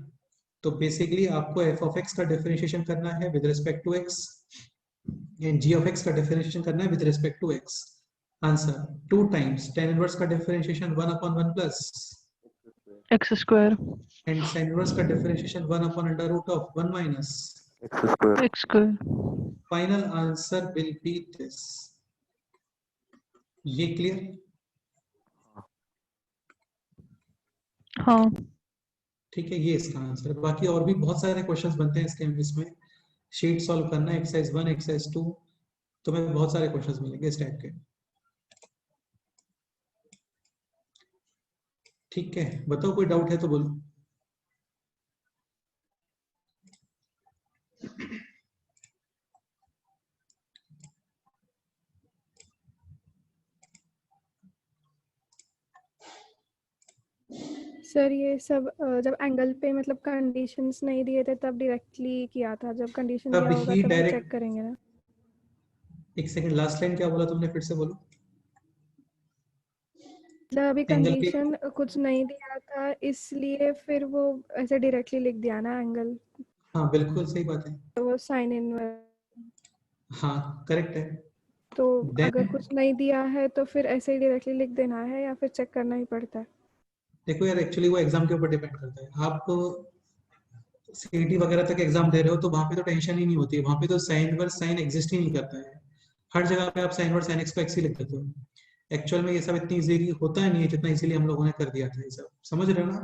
A: तो बेसिकली आपको एफ ऑफ एक्स का डिफरेंशिएशन करना है with respect to x, and g of x का डिफरेंशिएशन करना है with respect to x. Answer 2 times tan inverse का differentiation 1 upon 1 plus,
B: x square
A: and sin inverse का differentiation 1 upon under root of 1 minus.
C: X square
B: x square.
A: Final answer will be this. ये clear?
B: हाँ
A: ठीक है, ये इसका answer है। बाकी और भी बहुत सारे क्वेश्चंस बनते हैं इसके इसमें, शीट सॉल्व करना है, एक्सरसाइज 1 एक्सरसाइज 2, तो मैं बहुत सारे क्वेश्चंस मिलेंगे इस टाइप के। ठीक है, बताओ कोई डाउट है तो बोलो।
D: सर ये सब जब एंगल पे मतलब कंडीशंस नहीं दिए थे तब डायरेक्टली किया था, जब कंडीशन
A: तब
D: दिया होगा
A: ही
D: तब भी चेक
A: डायरेक्ट,
D: करेंगे ना?
A: एक सेकंड, लास्ट लाइन क्या बोला तुमने, फिर से बोलो।
D: मतलब अभी
A: एंगल पे,
D: कंडीशन कुछ नहीं दिया था इसलिए फिर वो ऐसे डायरेक्टली लिख दिया ना एंगल,
A: हाँ बिल्कुल सही बात है,
D: तो वो साइन इनवर्स।
A: हाँ करेक्ट है।
D: तो अगर
A: देन
D: कुछ नहीं दिया है तो फिर ऐसे ही डायरेक्टली लिख देना है या फिर चेक करना ही पड़ता है?
A: देखो यार, एक्चुअली वो एग्जाम के ऊपर डिपेंड करता है। आप सीईटी वगैरह तक एग्जाम दे रहे हो तो वहां पे तो टेंशन ही नहीं होती है, वहां पे तो साइन वर्स साइन एग्जिस्ट ही नहीं करता है। हर जगह पे आप साइन वर्स साइन एक्स को एक्स ही लिख देते हो। एक्चुअल में ये सब इतनी इजीली होता है नहीं है जितना इजीली हम लोगों ने कर दिया था ये सब, समझ रहे हो ना?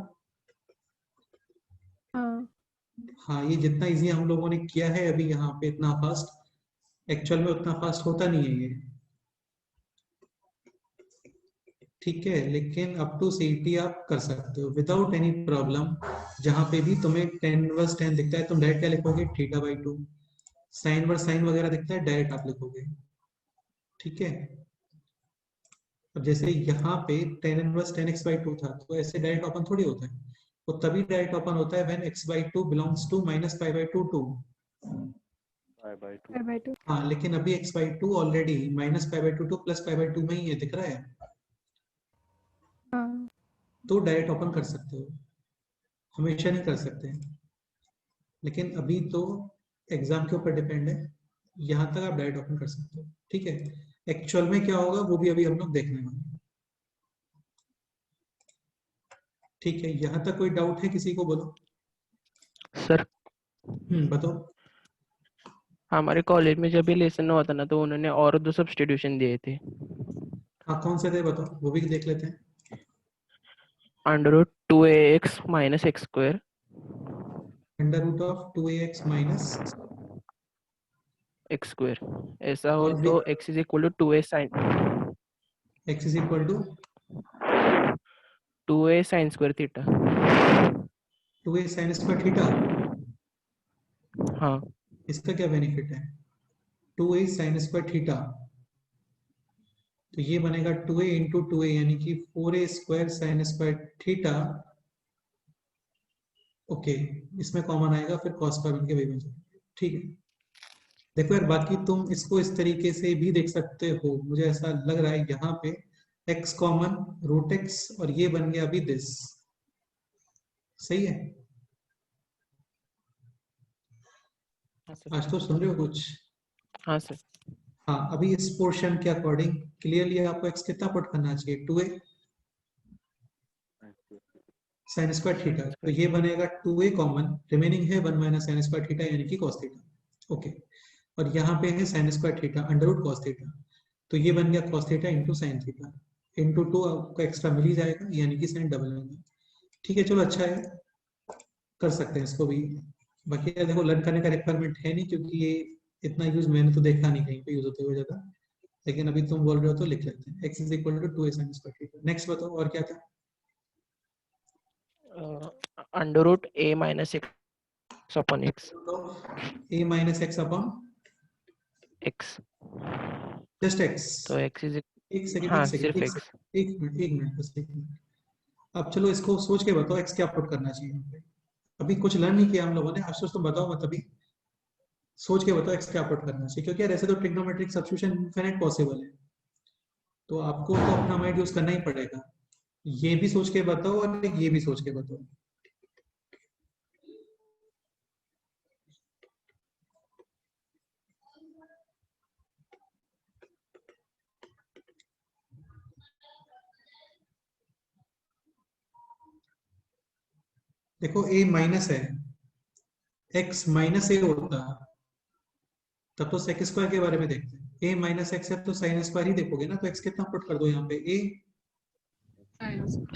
D: हाँ
A: हाँ, ये जितना इजी हम लोगों ने किया है अभी यहाँ पे इतना फास्ट, एक्चुअल में उतना फास्ट होता नहीं है ये। ठीक है, लेकिन अप टू सीईटी आप कर सकते हो विदाउट एनी प्रॉब्लम। जहां पे भी तुम्हें टेन वर्स टेन दिखता है तुम डायरेक्ट क्या लिखोगे? Theta by 2। Sine inverse sine वगैरह दिखता है डायरेक्ट आप लिखोगे। ठीक है, अब जैसे यहाँ पे tan inverse tan x by 2 था, तो ऐसे डायरेक्ट ओपन थोड़ी होता है, वो तभी डायरेक्ट ओपन होता है when x by 2 belongs to minus pi by 2 2।
C: By 2
D: 5/2।
A: हाँ, लेकिन अभी x by 2 already minus pi by 2 2 plus pi by 2 में ही है, दिख रहा है,
D: हाँ
A: तो डायरेक्ट ओपन कर सकते हो। हमेशा नहीं कर सकते, लेकिन अभी तो एग्जाम के ऊपर डिपेंड है, यहाँ तक आप डायरेक्ट ओपन कर सकते हो। ठीक है, एक्चुअल में क्या होगा वो भी अभी हम लोग देखने वाले हैं। ठीक है, यहाँ तक कोई डाउट है किसी को? बोलो।
E: सर
A: बताओ।
E: हमारे कॉलेज में जब भी लेसन हुआ था ना, तो उन्होंने और 2 सब्स्टिट्यूशन दिए थे।
A: हाँ, कौन से थे बताओ, वो भी देख लेते हैं।
E: √2ax minus x square,
A: √2ax minus
E: x square, ऐसा हो
A: और भी
E: तो x is equal to 2a sin
A: x is equal to
E: 2a sin square theta।
A: 2a sin square theta.
E: हाँ
A: इसका क्या बेनिफिट है? 2a sin square थीटा, तो ये बनेगा 2a इंटू 2a यानी कि 4a square sin square theta. Okay, इसमें कॉमन आएगा, फिर cos का बन के वही बन जाएगा। ठीक है, देखो यार, बाकी तुम इसको इस तरीके से भी देख सकते हो, मुझे ऐसा लग रहा है यहाँ पे x कॉमन, √x, और ये बन गया अभी दिस। सही है? आज तो सुन रहे हो कुछ?
E: हाँ सर।
A: हाँ, अभी इस पोर्शन के अकॉर्डिंग क्लियरली आपको x कितना पुट करना चाहिए? 2a sin स्क्वायर थीटा, तो ये बनेगा 2a कॉमन, रिमेनिंग है 1 माइनस sin स्क्वायर थीटा यानी कि cos थीटा। ओके, और यहाँ पे है sin square theta √cos theta, तो ये बन गया cos theta into sin theta, into 2 आपको एक्स्ट्रा मिल ही जाएगा यानी कि sin डबल में। ठीक है, चलो अच्छा है, कर सकते हैं इसको भी। बाकी यार देखो, लर्न करने का रिक्वायरमेंट है नहीं, क्योंकि ये इतना यूज मैंने तो देखा नहीं कहीं पे यूज होते हुए ज्यादा, लेकिन अभी तुम बोल रहे हो तो लिख लेते हैं। x is equal to 2a sin square theta. Next बताओ और क्या था?
E: √a minus x upon x,
A: a minus x upon
E: x,
A: just x।
E: तो x is
A: एक सेकंड,
E: हाँ
A: एक सेकंड,
E: सिर्फ
A: एक
E: x।
A: सेकंड, एक मिनट बस, एक मिनट। अब चलो इसको सोच के बताओ x क्या पुट करना चाहिए यहाँ पे। अभी कुछ लर्न नहीं किया हम लोगों ने, आशुष तुम बताओ मत, अभी सोच के बताओ x क्या पुट करना चाहिए, क्योंकि यार ऐसे तो ट्रिग्नोमेट्रिक सब्स्टिट्यूशन इनफिनिट पॉसिबल है, तो आपको तो अपना माइंड यूज करना ही पड़ेगा। ये भी सोच के बताओ और ये भी सोच के बताओ। देखो a माइनस है, x माइनस a होता तब तो sec स्क्वायर के बारे में देखते हैं। a माइनस एक्स है तो sin स्क्वायर ही देखोगे ना, तो x कितना पुट कर दो यहाँ पे, a,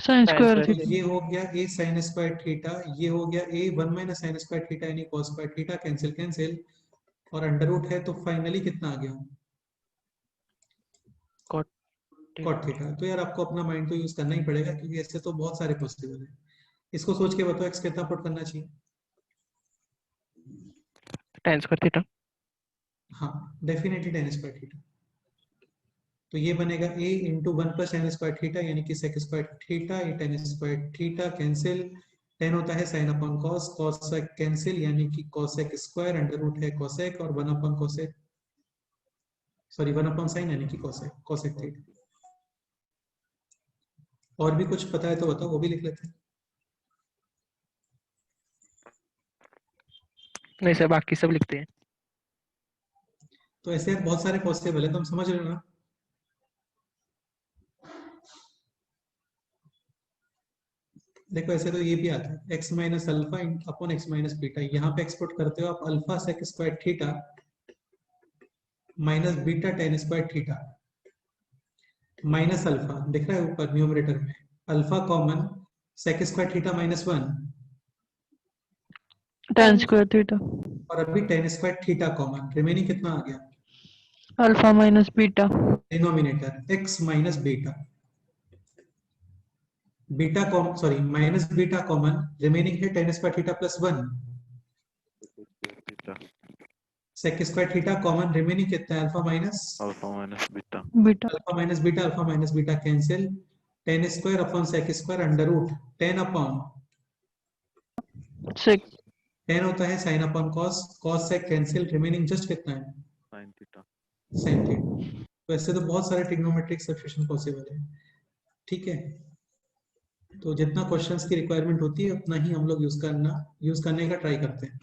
B: sin square
A: तो
B: थीटा।
A: ये हो गया a sin स्क्वायर थीटा, ये हो गया a 1 minus sin square theta यानी cos square theta, cancel cancel, और अंडर रूट है तो फाइनली कितना आ गया? cot theta. तो यार आपको अपना माइंड तो यूज करना ही पड़ेगा, क्योंकि ऐसे तो बहुत सारे पॉसिबल है। इसको सोच के बताओ x कितना पुट करना चाहिए?
E: tan square theta।
A: हाँ, डेफिनेटली tan स्क्वायर थीटा, तो ये बनेगा a into 1 plus tan square theta यानी कि sec स्क्वायर थीटा, ये tan square theta cancel, tan होता है sin upon cos, cos sec cancel यानी कि cos sec square, under root है cosec, और 1 upon cosec, sorry 1 upon sin यानी कि cosec थीटा। और भी कुछ पता है तो बताओ, वो भी लिख लेते हैं।
E: नहीं सर, बाकी सब लिखते हैं।
A: तो ऐसे यार बहुत सारे पॉसिबल है, तुम समझ रहे हो ना? देखो ऐसे तो ये भी आता है x minus alpha upon x minus beta, यहाँ पे एक्सपोर्ट करते हो आप alpha sec square theta minus beta tan square theta, minus alpha दिख रहा है ऊपर न्यूमरेटर में, alpha common, sec square theta minus 1,
B: tan square theta,
A: और अभी tan square theta common, remaining कितना आ गया?
B: Alpha minus beta,
A: denominator x minus beta, beta common, sorry minus beta common, remaining है tan square theta plus 1, sec square theta common, remaining कितना है? Alpha minus
C: beta.
B: Beta,
A: alpha minus beta cancel, tan square upon sec square under root 10 upon
B: sec
A: 10 होता है sine upon cos, cos sec cancel, remaining just कितना है?
C: Sine theta.
A: Sine theta. तो ऐसे तो बहुत सारे ट्रिग्नोमेट्रिक सब्स्टिट्यूशन पॉसिबल है। ठीक है, तो जितना क्वेश्चंस की रिक्वायरमेंट होती है उतना ही हम लोग यूज करने का ट्राई करते हैं।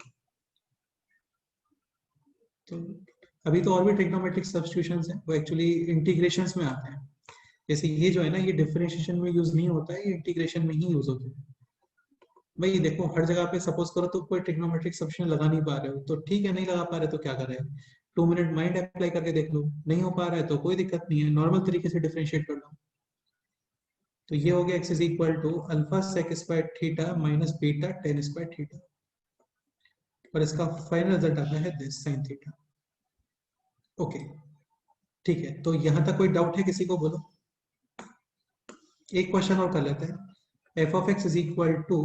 A: तो अभी तो और भी ट्रिग्नोमेट्रिक सब्स्टिट्यूशंस हैं, वो एक्चुअली इंटीग्रेशंस में आते हैं। जैसे ये जो है ना, ये डिफरेंशिएशन में यूज नहीं होता है, ये इंटीग्रेशन में ही यूज होता है। भाई देखो हर जगह पे सपोज करो तो कोई ट्रिग्नोमेट्रिक सब्स्टिट्यूशन लगा नहीं पा रहे हो तो ठीक है, नहीं लगा पा रहे तो क्या कर रहे हैं, 2 मिनट माइंड अप्लाई करके देख लो, नहीं हो पा रहा है तो कोई दिक्कत नहीं है, नॉर्मल तरीके से डिफरेंशिएट कर लो। तो ये हो गया x is equal to alpha sec square theta minus beta tan square theta, और इसका फाइनल रिजल्ट आता है दिस साइन थीटा। ओके ठीक है, तो यहां तक कोई डाउट है किसी को, बोलो। एक क्वेश्चन और कर लेते हैं। F of x is equal to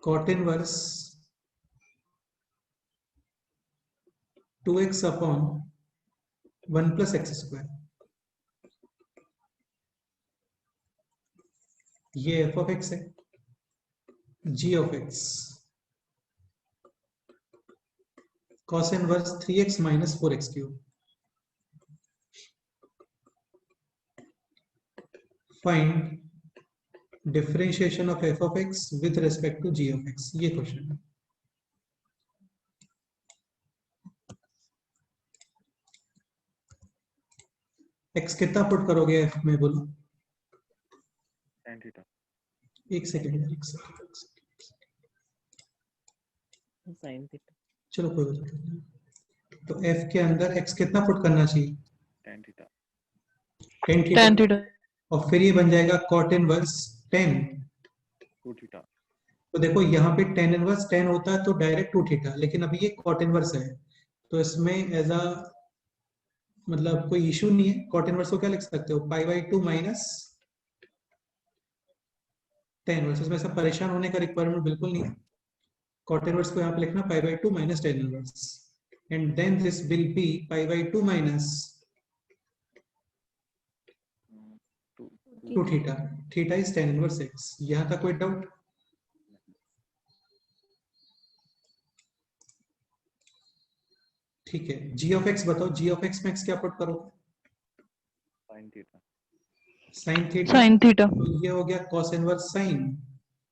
A: cot inverse 2x upon 1 plus x square, ये एफ ऑफ एक्स है। G of x cos inverse 3x minus 4x cube. Find differentiation of f of x with respect to g of x, ये question है। X कितना put करोगे f में, बोलो।
C: tan theta.
A: एक second,
E: sin theta
A: चलो कोई बात नहीं। तो एफ के अंदर एक्स कितना पुट करना चाहिए,
C: tan theta.
A: tan
B: tan
A: theta,
B: theta.
A: और फिर ये बन जाएगा cot इनवर्स 10।
C: 2 थीटा।
A: तो देखो यहाँ पे tan इनवर्स 10 होता है तो डायरेक्ट 2 थीटा, लेकिन अभी ये cot इनवर्स है तो इसमें एज अ मतलब कोई इशू नहीं है। cot इनवर्स को क्या लिख सकते हो, पाई बाई 2 माइनस tan इनवर्स, इसमें सब परेशान होने का रिक्वायरमेंट बिल्कुल नहीं है। cot इनवर्स को यहाँ पे लिखना pi by 2 minus tan inverse, and then this will be pi by 2 minus 2 theta, theta is tan inverse x। यहाँ तक कोई डाउट? ठीक है, g ऑफ x बताओ, g ऑफ x में x क्या पुट करोगे,
C: sin theta.
A: sin theta,
B: sin theta.
A: तो ये हो गया cos inverse sin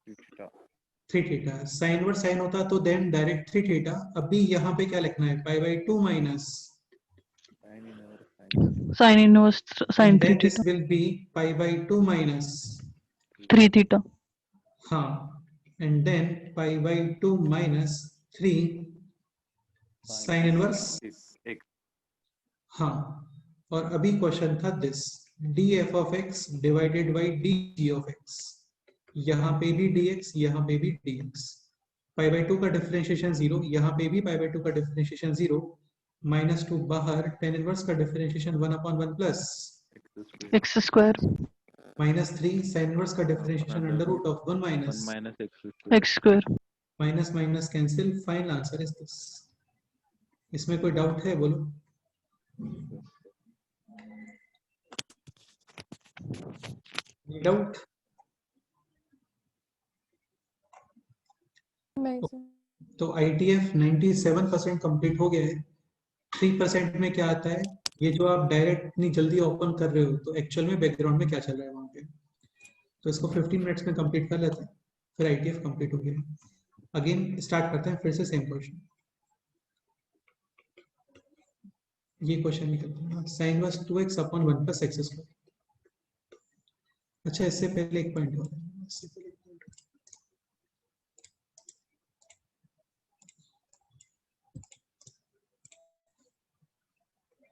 C: 3 theta.
A: 3 theta, sin inverse sin होता तो देन डायरेक्ट 3 थीटा। अभी यहाँ पे क्या लिखना है, pi by 2 minus
B: sin inverse sin
A: and
B: 3
A: then this
B: theta
A: will be pi by 2 minus
B: 3 theta.
A: हाँ, and then pi by 2 minus 3 sin inverse
C: x।
A: हाँ, और अभी क्वेश्चन था this df of x divided by dg of x, यहाँ पे भी dx, यहाँ पे भी dx, पाई बाई 2 का डिफरेंशिएशन 0, यहाँ पे भी पाई बाई 2 का डिफरेंशिएशन 0, माइनस 2 बाहर, tan इनवर्स का differentiation 1 upon 1 plus
B: x square
A: minus 3 sin inverse का differentiation under root of 1 minus
B: x square.
A: Minus minus cancel, final answer is this. इसमें कोई डाउट है, बोलो। डाउट?
D: नहीं सर।
A: तो ITF 97% कंप्लीट हो गया है। 3% में क्या आता है, ये जो आप डायरेक्ट इतनी जल्दी ओपन कर रहे हो तो एक्चुअल में बैकग्राउंड में क्या चल रहा है वहां पे, तो इसको 15 मिनट्स में कंप्लीट कर लेते हैं, फिर ITF कंप्लीट हो गया। अगेन स्टार्ट करते हैं फिर से सेम क्वेश्चन। ये क्वेश्चन निकलता है sine inverse 2x upon 1 plus x square. अच्छा, इससे पहले एक पॉइंट हो,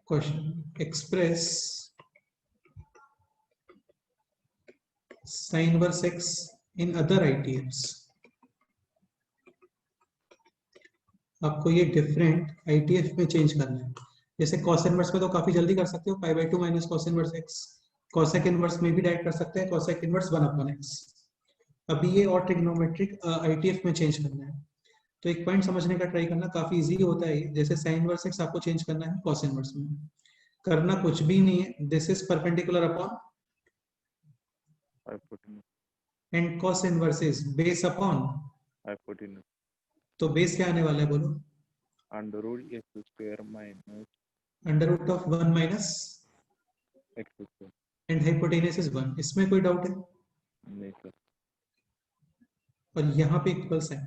A: question express sign inverse x in other ITFs। आपको ये डिफरेंट ITF में चेंज करना है। जैसे cos इनवर्स में तो काफी जल्दी कर सकते हो, पाई by 2 minus cos inverse x, cosec inverse में भी डायरेक्ट कर सकते हैं, cosec इनवर्स 1 अपॉन x। अभी ये और ट्रिग्नोमेट्रिक ITF में चेंज करना है, तो एक पॉइंट समझने का ट्राई करना, काफी इजी होता है। जैसे sin इनवर्स x आपको चेंज करना है cos इनवर्स में, करना कुछ भी नहीं है, this is perpendicular upon and cos inverse is base upon, तो बेस क्या आने वाला है, बोलो,
C: under root x square minus
A: under root of 1 minus
C: x square.
A: And hypotenuse is 1। इसमें कोई डाउट है?
C: नहीं सर।
A: और यहाँ पे इक्वल साइन,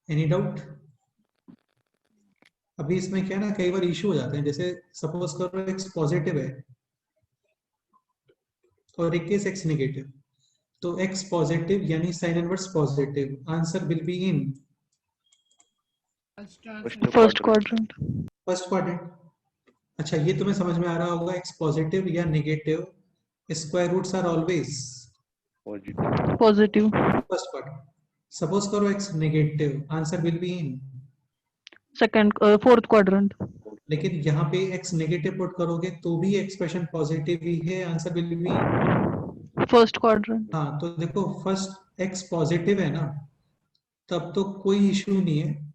A: एनी डाउट? अभी इसमें क्या ना, कई बार इशू हो जाते हैं, जैसे सपोज करो x पॉजिटिव है और एक केस x नेगेटिव। तो x पॉजिटिव यानी sine inverse positive, answer will be in
B: first quadrant.
A: First quadrant. अच्छा, ये तुम्हें समझ में आ रहा होगा, x पॉजिटिव या negative, square roots are always
B: positive.
A: First quadrant. Suppose करो x negative, answer will be in
B: second fourth quadrant.
A: लेकिन यहाँ पे x नेगेटिव पुट करोगे तो भी एक्सप्रेशन पॉजिटिव ही है, answer will be in
B: first quadrant.
A: हाँ, तो देखो फर्स्ट x पॉजिटिव है ना, तब तो कोई इश्यू नहीं है,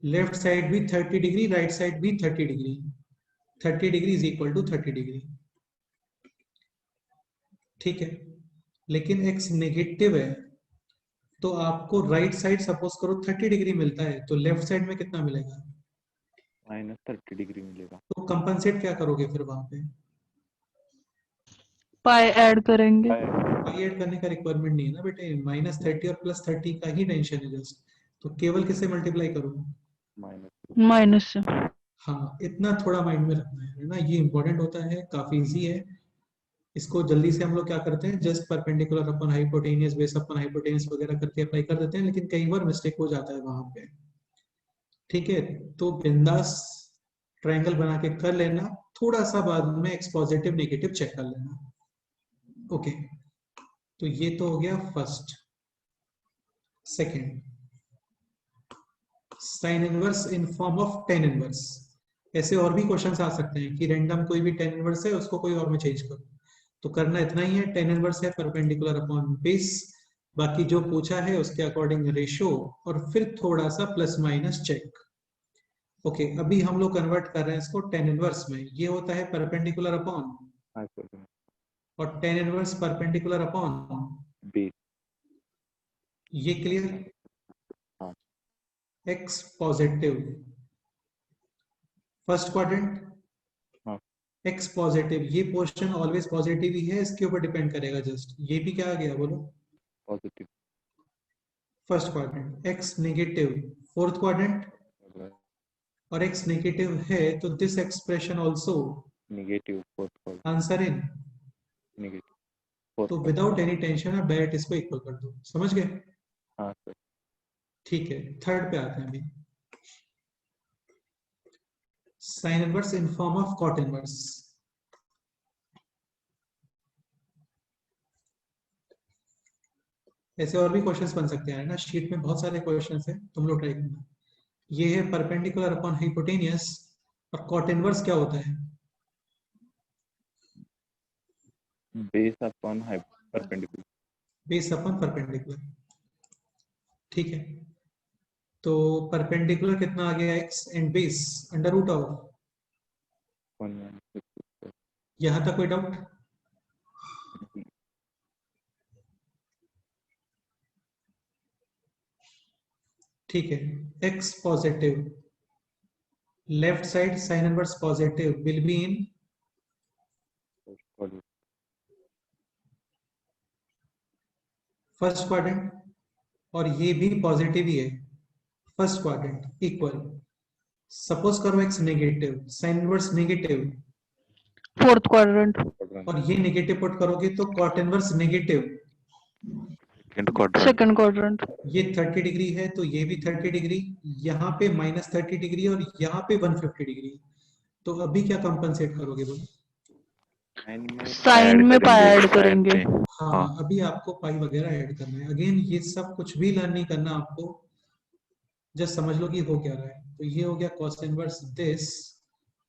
A: लेफ्ट साइड भी 30 डिग्री, राइट साइड भी 30 degree, 30 degree is equal to 30 degree, ठीक है। लेकिन x नेगेटिव है तो आपको राइट साइड सपोज करो 30 डिग्री मिलता है, तो लेफ्ट साइड में कितना मिलेगा?
C: -30 डिग्री मिलेगा।
A: तो कंपनसेट क्या करोगे फिर वहां पे?
B: पाई ऐड करेंगे।
A: पाई ऐड करने का रिक्वायरमेंट नहीं है ना बेटे, -30 और +30 का ही टेंशन है जस्ट, तो केवल किसे मल्टीप्लाई करूँ?
B: माइनस से।
A: हाँ, इतना थोड़ा माइंड में रखना है ना, ये इंपॉर्टेंट होता है, काफी इजी है। इसको जल्दी से हम लोग क्या करते हैं, just perpendicular upon hypotenuse, base अपन हाइपोटेनियस वगैरह करके अप्लाई कर देते हैं, लेकिन कई बार मिस्टेक हो जाता है वहां पे, ठीक है। तो बिंदास ट्रायंगल बना के कर लेना, थोड़ा सा बाद में एक्स पॉजिटिव नेगेटिव चेक कर लेना। ओके, तो ये तो हो गया first. Second, sign inverse in form of tan inverse. ऐसे और भी क्वेश्चंस आ सकते हैं कि रैंडम कोई भी टेन इनवर्स है, उसको कोई और में चेंज करो, तो करना इतना ही है, टेन इनवर्स है परपेंडिकुलर अपॉन बेस, बाकी जो पूछा है उसके अकॉर्डिंग रेशो, और फिर थोड़ा सा प्लस माइनस चेक। ओके, अभी हम लोग कन्वर्ट कर रहे हैं इसको टेन इनवर्स में, ये होता है परपेंडिकुलर अपॉन, और tan inverse perpendicular upon
C: base.
A: ये क्लियर?
C: हाँ।
A: एक्स पॉजिटिव फर्स्ट क्वाड्रेंट,
C: हाँ।
A: एक्स पॉजिटिव, ये पोर्शन ऑलवेज पॉजिटिव ही है, इसके ऊपर डिपेंड करेगा जस्ट। ये भी क्या आ गया बोलो?
C: Positive
A: first quadrant. X negative fourth quadrant, और एक्स नेगेटिव है तो this expression also
C: negative fourth
A: answer in.
C: Negative
A: तो विदाउट एनी टेंशन आप डायरेक्ट इसको इक्वल कर दो, समझ गए?
C: हाँ सर।
A: ठीक है, थर्ड पे आते हैं अभी, sine inverse in form of cot inverse. ऐसे और भी क्वेश्चंस बन सकते हैं ना, शीट में बहुत सारे क्वेश्चंस हैं, तुम लोग ट्राई करना। ये है परपेंडिकुलर अपॉन हाइपोटेनियस, और कॉट इनवर्स क्या होता है?
C: Base upon perpendicular.
A: Base upon perpendicular, ठीक है। तो परपेंडिकुलर कितना आ गया? X, and base under root of, यहां तक कोई डाउट? ठीक है, x positive, left side sine inverse positive will be in first quadrant, और ये भी पॉजिटिव ही है, फर्स्ट क्वाड्रेंट इक्वल। सपोज करो x negative, sine inverse negative,
B: fourth quadrant.
A: और ये नेगेटिव पुट करोगे तो cot inverse negative,
B: second quadrant.
A: ये 30 डिग्री है तो ये भी 30 डिग्री, यहाँ पे -30 डिग्री, और यहाँ पे 150 डिग्री। तो अभी क्या कंपनसेट करोगे बोलो?
B: साइन में पाई ऐड करेंगे।
A: हाँ, अभी आपको पाई वगैरह ऐड करना है। अगेन ये सब कुछ भी लर्न नहीं करना आपको, जस्ट समझ लो कि हो क्या रहा है। तो ये हो गया cos inverse this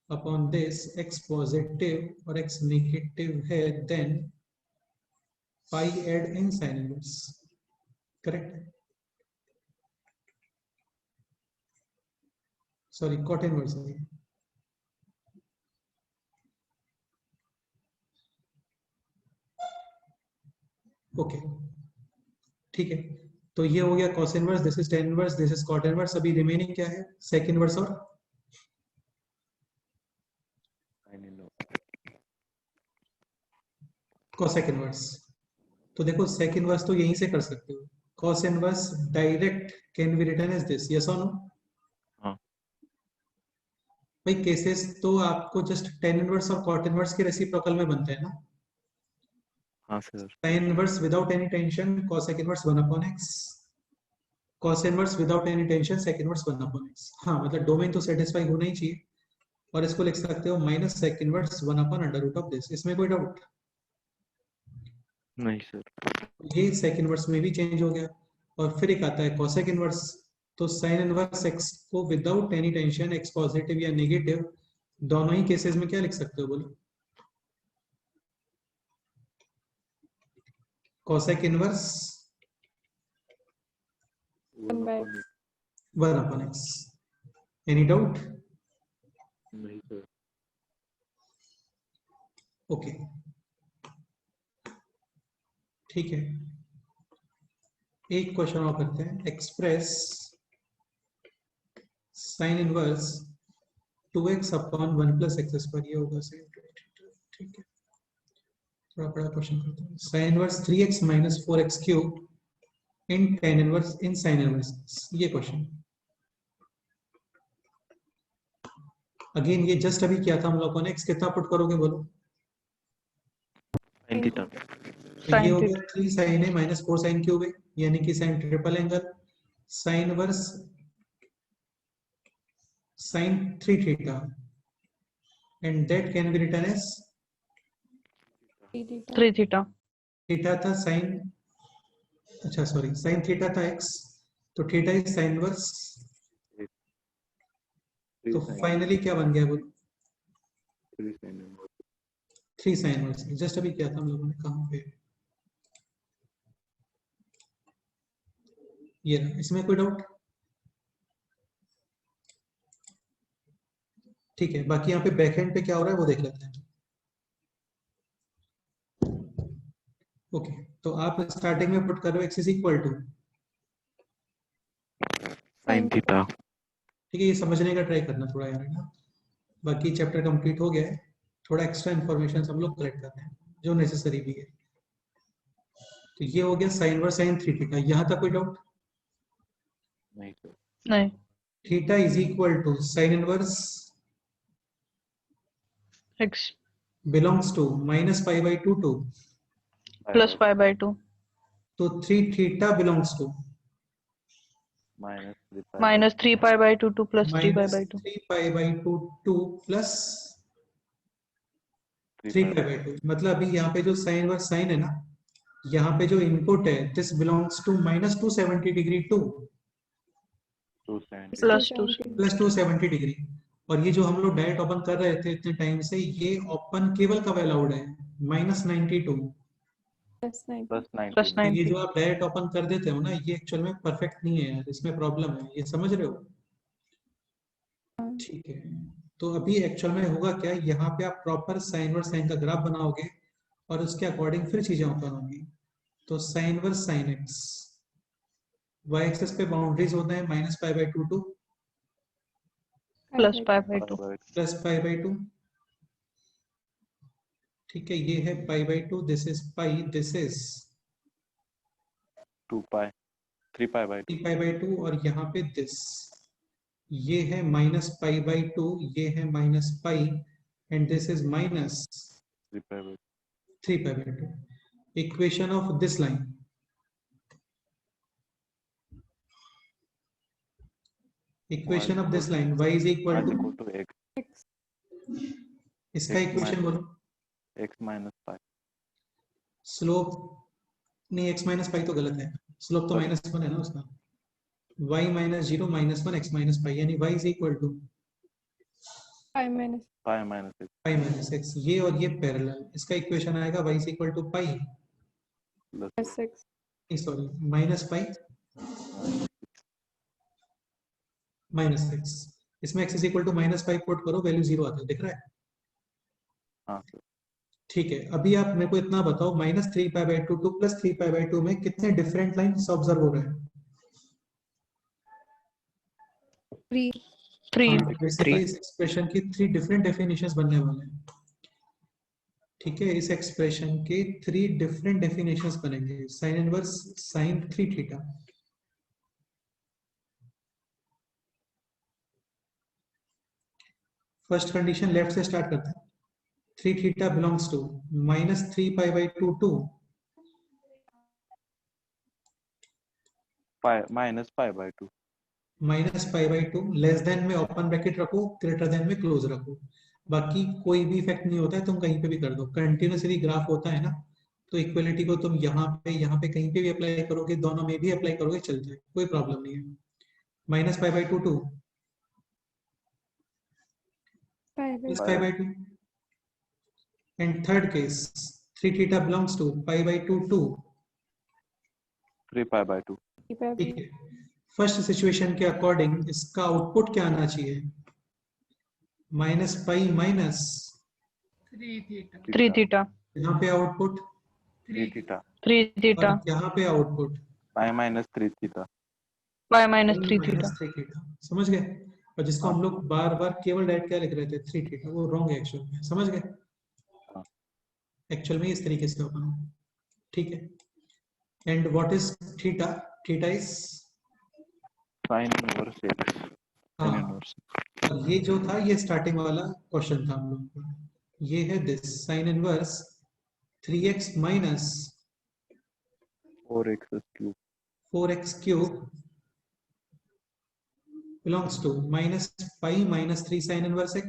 A: upon this, x positive और x नेगेटिव है, then pi add in sine inverse, correct? Sorry, cot inverse है। ओके, ठीक है, तो ये हो गया cos inverse, this is tan inverse, this is cot inverse. अभी रिमेनिंग क्या है? sec इनवर्स और cosec इनवर्स। तो देखो sec इनवर्स तो यहीं से कर सकते हो, cos inverse direct can be written as this, yes और नो?
C: हाँ।
A: भाई केसेस तो आपको जस्ट tan इनवर्स और cot इनवर्स के रेसिप्रोकल में बनते हैं ना,
C: हाँ sir.
A: Sine inverse without any tension cosec inverse 1 upon x, cos inverse without any tension sec inverse 1 upon x। हाँ मतलब डोमेन तो सेटिस्फाई होना ही चाहिए, और इसको लिख सकते हो minus sec inverse 1 upon under root of this. इसमें कोई डाउट?
C: नहीं सर।
A: ये sec इनवर्स में भी चेंज हो गया। और फिर एक आता है cosec इनवर्स, तो sin इनवर्स x को without any tension x positive या नेगेटिव दोनों ही केसेस में क्या लिख सकते हो बोलो? cosec inverse
D: 1 by
A: 1 upon x। Any doubt?
C: नहीं सर।
A: ओके ठीक है, एक क्वेश्चन और करते हैं। Express sine inverse 2x upon 1 plus x square, ये होगा सेम। ठीक है, थोड़ा बड़ा क्वेश्चन करते हैं। Sine inverse 3x minus 4x cube in tan inverse in sine inverse, ये क्वेश्चन। अगेन ये जस्ट अभी किया था हम लोगों ने। x कितना पुट करोगे बोलो?
C: sin theta.
A: तो ये हो गया 3 sin a minus 4 sin cube a, यानी कि sin triple angle sine inverse sin 3 theta, and that can be written as
B: 3 theta.
A: Theta था sin, अच्छा सॉरी, sin थीटा था x, तो थीटा इज sin इनवर्स। तो फाइनली क्या बन गया बोलो? 3 sin इनवर्स। जस्ट अभी किया था हम लोगों ने, कहां पे? ये रहा। इसमें कोई डाउट? ठीक है, बाकी यहाँ पे बैक एंड पे क्या हो रहा है वो देख लेते हैं। ओके तो आप स्टार्टिंग में पुट करो x is equal to,
C: sin theta.
A: ठीक है, ये समझने का ट्राई करना थोड़ा यार, है ना। बाकी चैप्टर कंप्लीट हो गया है, थोड़ा एक्स्ट्रा इन्फॉर्मेशन हम लोग कलेक्ट करते हैं जो नेसेसरी भी है। तो ये हो गया साइन इनवर्स sin 3 थीटा। यहाँ तक कोई डाउट?
C: नहीं सर।
B: नहीं,
A: theta is equal to sine inverse
B: x
A: belongs to minus pi by 2 to,
B: plus pi by 2
A: तो 3 theta belongs to
B: minus 3 pi by 2 2 plus 3 pi
A: minus
B: by 2।
A: 3 pi by 2 2 plus 3 pi by 2। मतलब अभी यहाँ पे जो sign inverse sign है ना, यहाँ पे जो इनपुट है this belongs to minus 270 degree to
B: plus 2
A: plus 270 degree. और ये जो हम लोग डायरेक्ट ओपन कर रहे थे इतने टाइम से, ये ओपन केवल कब अलाउड है? माइनस 92।
D: plus 9
B: प्लस
A: ये
B: 90।
A: जो आप डायरेक्ट ओपन कर देते हो ना, ये एक्चुअल में परफेक्ट नहीं है यार, इसमें प्रॉब्लम है, ये समझ रहे हो? ठीक है, तो अभी एक्चुअल में होगा क्या, यहाँ पे आप प्रॉपर साइन इनवर्स साइन का ग्राफ बनाओगे और उसके अकॉर्डिंग फिर चीजें ओपन होंगी। तो sine inverse sine x, y axis पे बाउंड्रीज होते हैं minus pi by 2 to
B: plus pi by 2।
A: Plus pi by 2। ठीक है, ये है pi by 2, this is pi, this is
C: 2 pi 3 pi by
A: 3 pi by 2, और यहाँ पे दिस, ये है माइनस पाई बाई 2, ये है minus pi, and this is minus
C: 3 pi by
A: 3 pi by 2। Equation of this line, equation of this line y is equal to
C: x
A: इसका
C: x
A: equation बोलो।
C: x minus pi.
A: Slope नहीं, x minus pi तो गलत है, slope तो minus 1 है ना उसका। y minus 0 minus 1 x minus pi, यानी y is equal to
D: pi minus
C: pi minus x
A: pi minus x। ये और ये पैरेलल, इसका इक्वेशन आएगा y is equal to pi,
D: plus 6
A: sorry minus pi minus x। इसमें x is equal to minus pi put करो, value 0 आता है, दिख रहा है?
C: हाँ सर।
A: ठीक है, अभी आप मेरे को इतना बताओ, minus 3 pi by 2 to plus 3 pi by 2 में कितने डिफरेंट लाइंस ऑब्जर्व हो रहे हैं?
D: 3
A: बेसिकली इस एक्सप्रेशन की 3 डिफरेंट डेफिनेशंस बनने वाले हैं। ठीक है, इस एक्सप्रेशन के 3 डिफरेंट डेफिनेशंस बनेंगे, sign inverse sign 3 theta. First condition left से स्टार्ट करते हैं। 3 theta belongs to minus 3 pi by 2 to
C: minus pi by 2.
A: Minus pi by 2 less than में ओपन ब्रैकेट रखो, ग्रेटर देन में क्लोज रखो। बाकी कोई भी इफेक्ट नहीं होता है, तुम कहीं पे भी कर दो। कंटिन्यूसली ग्राफ होता है ना, तो इक्वलिटी को तुम यहाँ पे कहीं पे भी अप्लाई करोगे, दोनों में भी अप्लाई करोगे, चल जाए, कोई प्रॉब्लम नहीं है। Minus pi by 2 to
D: pi by
A: plus pi by 2 and third case 3 theta belongs to pi by 2 to
C: 3 pi by 2.
D: 3 pi by
A: ठीक है। फर्स्ट सिचुएशन के अकॉर्डिंग इसका आउटपुट क्या आना चाहिए? माइनस पाई माइनस
B: 3 theta,
A: यहाँ पे आउटपुट
C: 3 theta.
B: 3 theta,
A: और यहाँ पे output
C: Pi minus 3 theta.
B: pi minus 3 theta.
A: Minus 3 theta. समझ गए? और जिसको हम लोग बार बार केवल डायरेक्ट क्या लिख रहे थे 3 थीटा, वो रॉन्ग है एक्चुअल में। समझ गए?
C: हाँ।
A: एक्चुअल में इस तरीके से होगा। ठीक है। And what is theta? Theta is
C: Sin inverse x. Sin
A: हाँ,
C: inverse.
A: और ये जो था ये स्टार्टिंग वाला क्वेश्चन था हम लोग का। ये है this sine inverse 3x minus
C: 4x cube.
A: 4x cube belongs to minus pi minus 3 sin inverse x,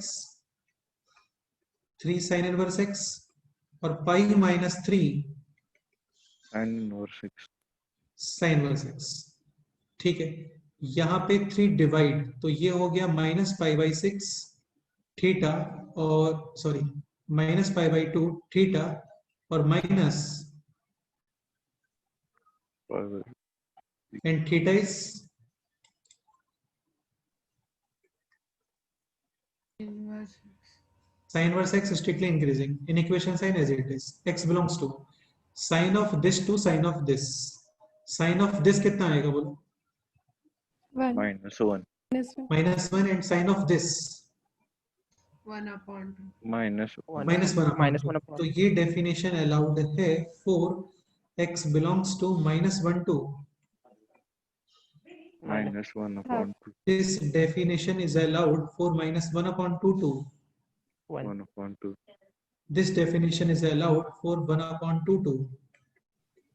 A: 3 sin inverse x और pi minus 3
C: Sin inverse x.
A: sin inverse x। ठीक है। यहाँ पे 3 डिवाइड, तो ये हो गया माइनस पाई बाई 6 थीटा, और sorry minus pi by 2 theta और minus
C: Pi by
A: and theta is sin inverse x strictly increasing in equation sign as it is। x belongs to sin of this to sin of this। sin of this कितना आएगा बोलो?
D: 1
C: minus 1.
D: minus 1
A: minus 1 and sin of this
C: Minus
A: minus 1
E: minus 1 upon
A: तो ये definition allowed है for x belongs to minus 1 to
C: minus 1 upon 2.
A: this definition is allowed for minus 1 upon 2 to
E: 1.
C: 1 upon 2.
A: this definition is allowed for 1 upon 2 to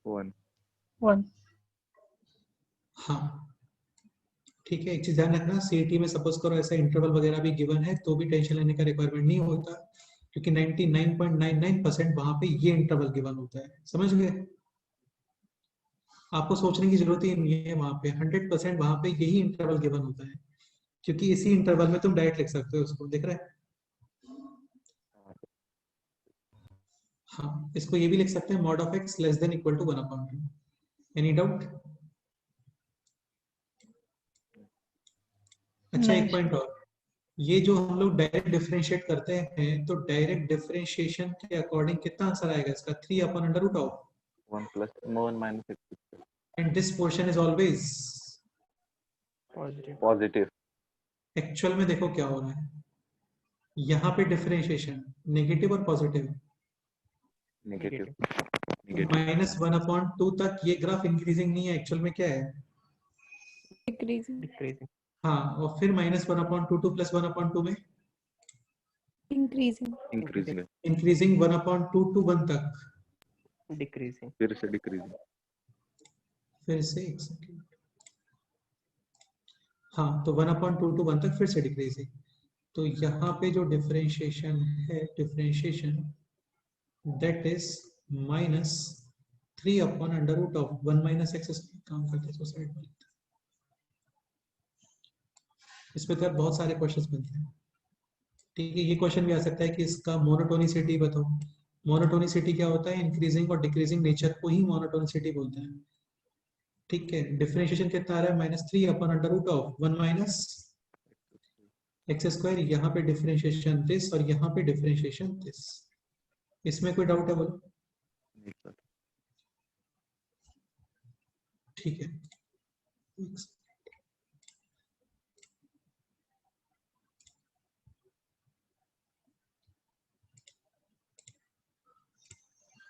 C: 1.
B: 1.
A: हाँ ठीक है। एक चीज ध्यान रखना, सीईटी में सपोज करो ऐसा इंटरवल वगैरह भी गिवन है तो भी टेंशन लेने का रिक्वायरमेंट नहीं होता, क्योंकि 99.99% वहां पे ये इंटरवल गिवन होता है। समझ गए? आपको सोचने की जरूरत ही नहीं है, वहां पे 100% वहां पे यही इंटरवल गिवन होता है, क्योंकि इसी इंटरवल में तुम डायरेक्ट लिख सकते हो उसको। दिख रहा है? हाँ, इसको ये भी लिख सकते हैं mod of x less than equal to 1 upon 2। Any doubt? अच्छा, एक
B: Nice.
A: पॉइंट और, ये जो हम लोग डायरेक्ट डिफरेंशिएट करते हैं तो डायरेक्ट डिफरेंशिएशन के अकॉर्डिंग कितना आंसर आएगा इसका? 3 upon under root of
C: 1 plus 1 minus x.
A: And this portion is always
E: Positive.
C: Positive.
A: Actual में देखो क्या हो रहा है यहाँ पे डिफरेंशिएशन नेगेटिव और positive.
C: Negative. Negative.
A: Minus 1 upon 2 तक ये ग्राफ इंक्रीजिंग नहीं है, एक्चुअल में क्या है?
D: decreasing
E: Decreasing.
A: हाँ, और फिर माइनस 1 अपॉन 2 2 प्लस 1 अपॉन 2 में
D: increasing
C: Increasing.
A: Increasing 1 upon 2 to 1 तक।
E: Decreasing.
C: फिर से decreasing.
A: फिर से एक सेकंड, हाँ, तो 1 अपॉन 2 टू 1 तक फिर से डिक्रीजिंग। तो यहाँ पे जो डिफरेंशिएशन है, differentiation that is minus 3 upon under root of 1 minus x. काम करते हैं साइड में, इस पे तो बहुत सारे क्वेश्चंस बनते हैं। ठीक है, ये क्वेश्चन भी आ सकता है कि इसका मोनोटोनिसिटी बताओ। मोनोटोनिसिटी क्या होता है? इंक्रीजिंग और डिक्रीजिंग नेचर को ही मोनोटोनिसिटी बोलते हैं। ठीक है, डिफरेंशिएशन कितना आ रहा है? Minus 3 upon under root of 1 minus x square. यहाँ पे डिफरेंशिएशन दिस और यहाँ पे डिफरेंशिएशन दिस। इसमें कोई डाउट है बोलो?
C: नहीं sir.
A: ठीक है,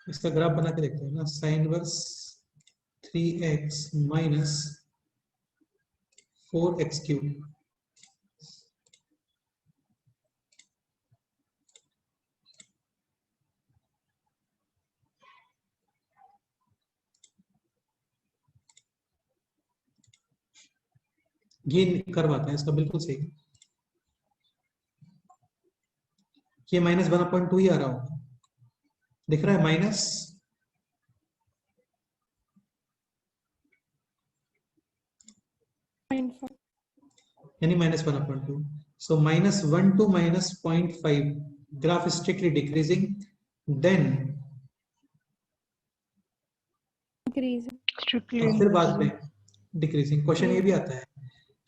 A: इसका ग्राफ बना के देखते हैं ना। Sine verse 3x minus 4x cube, ये कर्व आता है इसका, बिल्कुल सही। ये -1/2 ही आ रहा होगा, दिख रहा है माइनस, यानी -1/2. So -1 to -0.5 graph is strictly decreasing, then
D: increase
B: Strictly
A: फिर बाद
B: increasing.
A: में डिक्रीजिंग। क्वेश्चन ये भी आता है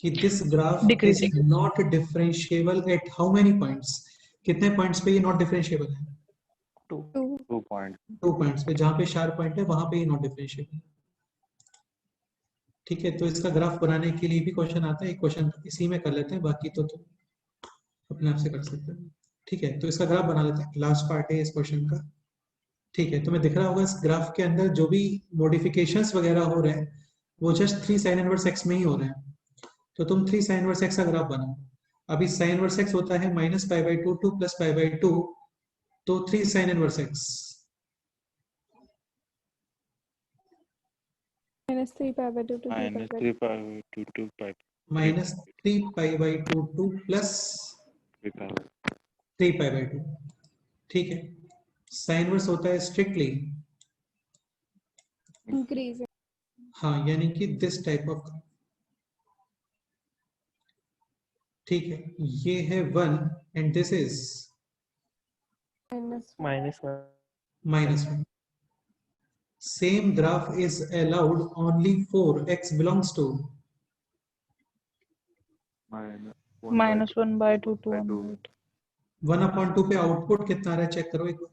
A: कि this graph is
B: Decreasing.
A: Not differentiable eight how many points, कितने पॉइंट्स पे ये नॉट डिफरेंशिएबल है?
E: 2.
D: 2
C: 2 पॉइंट।
A: 2 पॉइंट्स पे, जहां पे शार्प पॉइंट है वहां पे ये नॉट डिफरेंशिएबल है। ठीक है, तो इसका ग्राफ बनाने के लिए भी क्वेश्चन आता है, एक क्वेश्चन इसी में कर लेते हैं, बाकी तो अपने आप से कर सकते हैं। ठीक है, तो इसका ग्राफ बना लेते हैं, लास्ट पार्ट है इस क्वेश्चन का। ठीक है, तुम्हें दिख रहा होगा इस ग्राफ के अंदर जो भी मॉडिफिकेशंस वगैरह हो रहे हैं वो जस्ट 3 sin इनवर्स x में ही हो रहे हैं। तो तुम 3 sin इनवर्स x का ग्राफ बनाओ। अभी sin इनवर्स x होता है -π/2 to +π/2, तो 3 sin inverse x
D: -3 π/2 to
C: -3 π/2 to π
A: -3π/2 to +3π/2। ठीक है, sin इनवर्स होता है स्ट्रिक्टली,
D: इंक्रीज
A: हाँ, यानी कि दिस टाइप ऑफ। ठीक है, ये है 1 and this is
D: -1
A: -1. Same graph is allowed only for x belongs to
B: -1/2 to 1/2.
A: 1/2 पे आउटपुट कितना आ रहा है चेक करो एक बार।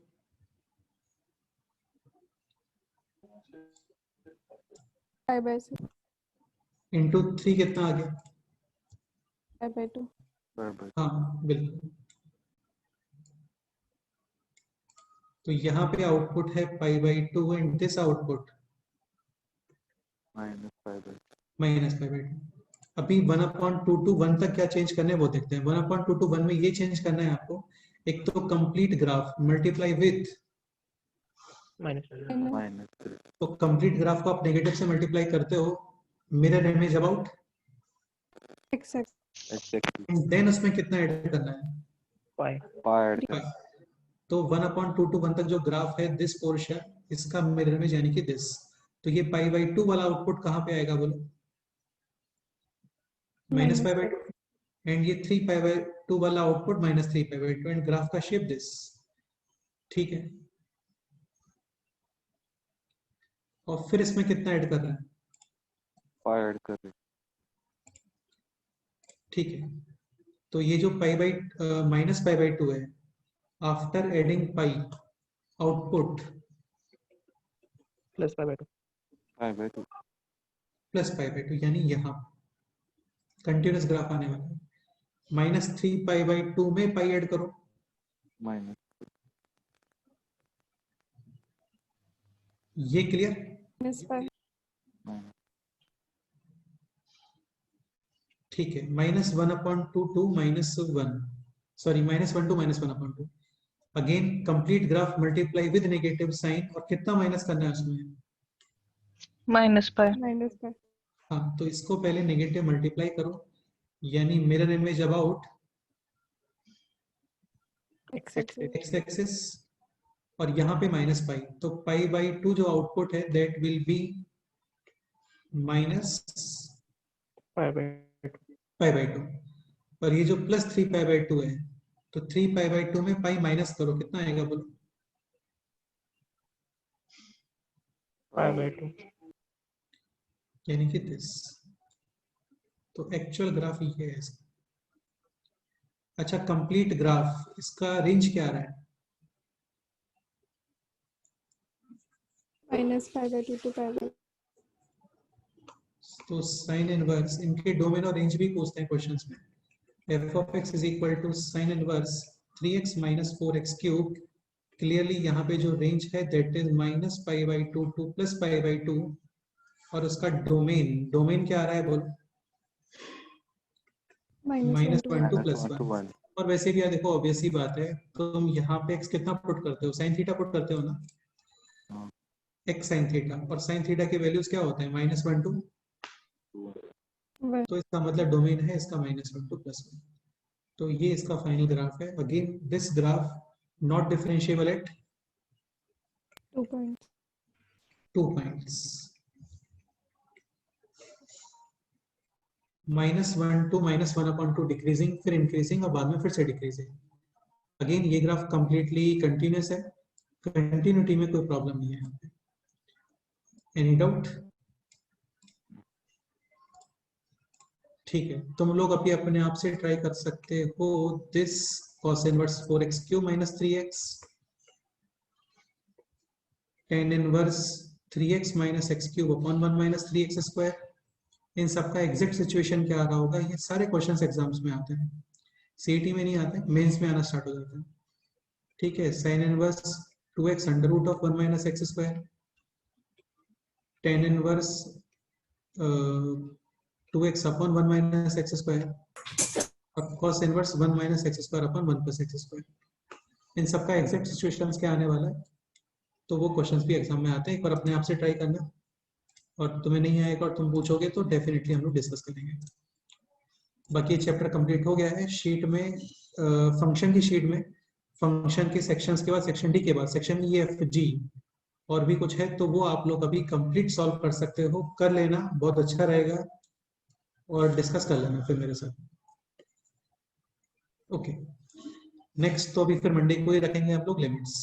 D: 5/6
A: इंटू 3 कितना आ गया?
D: 5/2
A: हाँ बिल्कुल, तो यहाँ पे आउटपुट है π/2 एंड दिस आउटपुट -π/2। अभी 1/2 to 1 तक क्या चेंज करना है वो देखते हैं। 1/2 to 1 में ये चेंज करना है आपको, एक तो कंप्लीट ग्राफ मल्टीप्लाई विथ, तो कंप्लीट ग्राफ को आप नेगेटिव से मल्टीप्लाई करते हो, mirror image about,
D: x
A: and then उसमें कितना ऐड करना है?
C: pi।
A: तो 1/2 to 1 तक जो ग्राफ है दिस पोर्शन, इसका मिरर इमेज यानी कि दिस, तो ये π/2 वाला आउटपुट कहाँ पे आएगा बोलो? -π/2, एंड ये 3π/2 वाला आउटपुट -3π/2, एंड ग्राफ का शेप दिस। ठीक है, और फिर इसमें कितना ऐड कर रहे हैं?
C: ऐड कर रहे।
A: ठीक है, तो ये जो -π/2 है, आफ्टर एडिंग पाई आउटपुट
C: +π/2
A: +π/2, यानी यहाँ कंटिन्यूस ग्राफ आने वाला है। -3π/2 में पाई ऐड करो,
C: माइनस
A: ये क्लियर?
D: -5
A: ठीक है, -1/2 to -1, sorry -1 to -1/2। Again complete graph multiply with negative sign, और कितना माइनस करना है उसमें?
B: -π.
D: -5
A: हाँ, तो इसको पहले नेगेटिव मल्टीप्लाई करो, यानी mirror image about
D: x
A: x axis, और यहाँ पे -π, तो π/2 जो आउटपुट है दैट विल बी -π/2, और ये जो +3π/2 है, तो 3π/2 में पाई माइनस करो, कितना आएगा बोलो?
E: π/2.
A: यानी कि दिस। तो एक्चुअल ग्राफ ये है इसका। अच्छा, कंप्लीट ग्राफ, इसका रेंज क्या आ रहा है?
D: -π/2 to π/2
A: तो साइन इनवर्स, इनके डोमेन और रेंज भी पूछते हैं क्वेश्चंस में। f of x is equal to sin inverse 3x minus 4x cube, clearly यहाँ पे जो रेंज है दैट इज -π/2 to +π/2, और उसका डोमेन क्या आ रहा है बोलो? -1 to +1। और वैसे भी यार देखो, ऑब्वियस ही बात है, तुम यहाँ पे x कितना पुट करते हो? sin थीटा पुट करते हो ना, x sin थीटा, और sin थीटा के वैल्यूज क्या होते हैं? -1 to
D: वह
A: तो इसका मतलब डोमेन है इसका -1 to +1। तो ये इसका फाइनल ग्राफ है। Again this graph not differentiable eight
D: 2 points.
A: 2 points, -1 to -1/2 decreasing, फिर इंक्रीजिंग और बाद में फिर से डिक्रीजिंग। अगेन ये ग्राफ कंप्लीटली कंटिन्यूस है, कंटिन्यूटी में कोई प्रॉब्लम नहीं है यहाँ पे। Any doubt? ठीक है, तुम लोग अभी अपने आप से ट्राई कर सकते हो this cos inverse 4x³ - 3x, tan inverse 3x - x³ upon 1 - 3x²। इन सबका एग्जैक्ट सिचुएशन क्या आ रहा होगा? ये सारे क्वेश्चंस एग्जाम्स में आते हैं, सीईटी में नहीं आते, मेंस में आना स्टार्ट हो जाता है। ठीक है, sin inverse 2x √1 - x², tan inverse 2x upon 1 - x², और cos inverse 1 - x² upon 1 + x²। इन सबका एग्जैक्ट सिचुएशंस क्या आने वाला है, तो वो क्वेश्चंस भी एग्जाम में आते हैं। एक बार अपने आप से ट्राई करना, और तुम्हें नहीं आएगा और तुम पूछोगे तो डेफिनेटली हम लोग डिस्कस करेंगे। बाकी ये चैप्टर कंप्लीट हो गया है। शीट में फंक्शन की शीट में फंक्शन के सेक्शंस के बाद सेक्शन डी के बाद सेक्शन ई एफ जी और भी कुछ है, तो वो आप लोग अभी कंप्लीट सॉल्व कर सकते हो, कर लेना, बहुत अच्छा रहेगा, और डिस्कस कर लेना फिर मेरे साथ। ओके, नेक्स्ट तो अभी फिर मंडे को ही रखेंगे हम लोग लिमिट्स।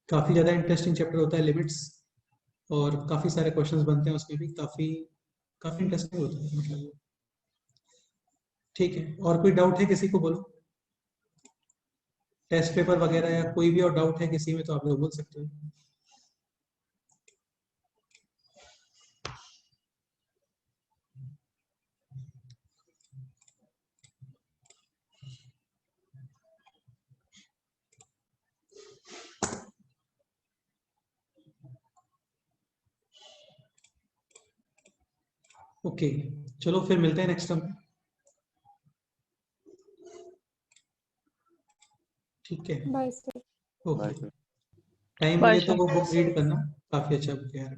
A: काफी ज्यादा इंटरेस्टिंग चैप्टर होता है लिमिट्स, और काफी सारे क्वेश्चंस बनते हैं उसमें भी, काफी काफी इंटरेस्टिंग होता है मतलब। ठीक है, और कोई डाउट है किसी को? बोलो, टेस्ट पेपर वगैरह या कोई भी और डाउट है किसी में तो आप लोग बोल सकते हो। ओके, चलो फिर मिलते हैं नेक्स्ट टाइम। ठीक है,
D: bye sir.
A: Okay,
C: Bye.
A: Time
E: bye
A: मिले तो
E: सर।
A: वो बुक रीड करना, काफी अच्छा बुक है यार।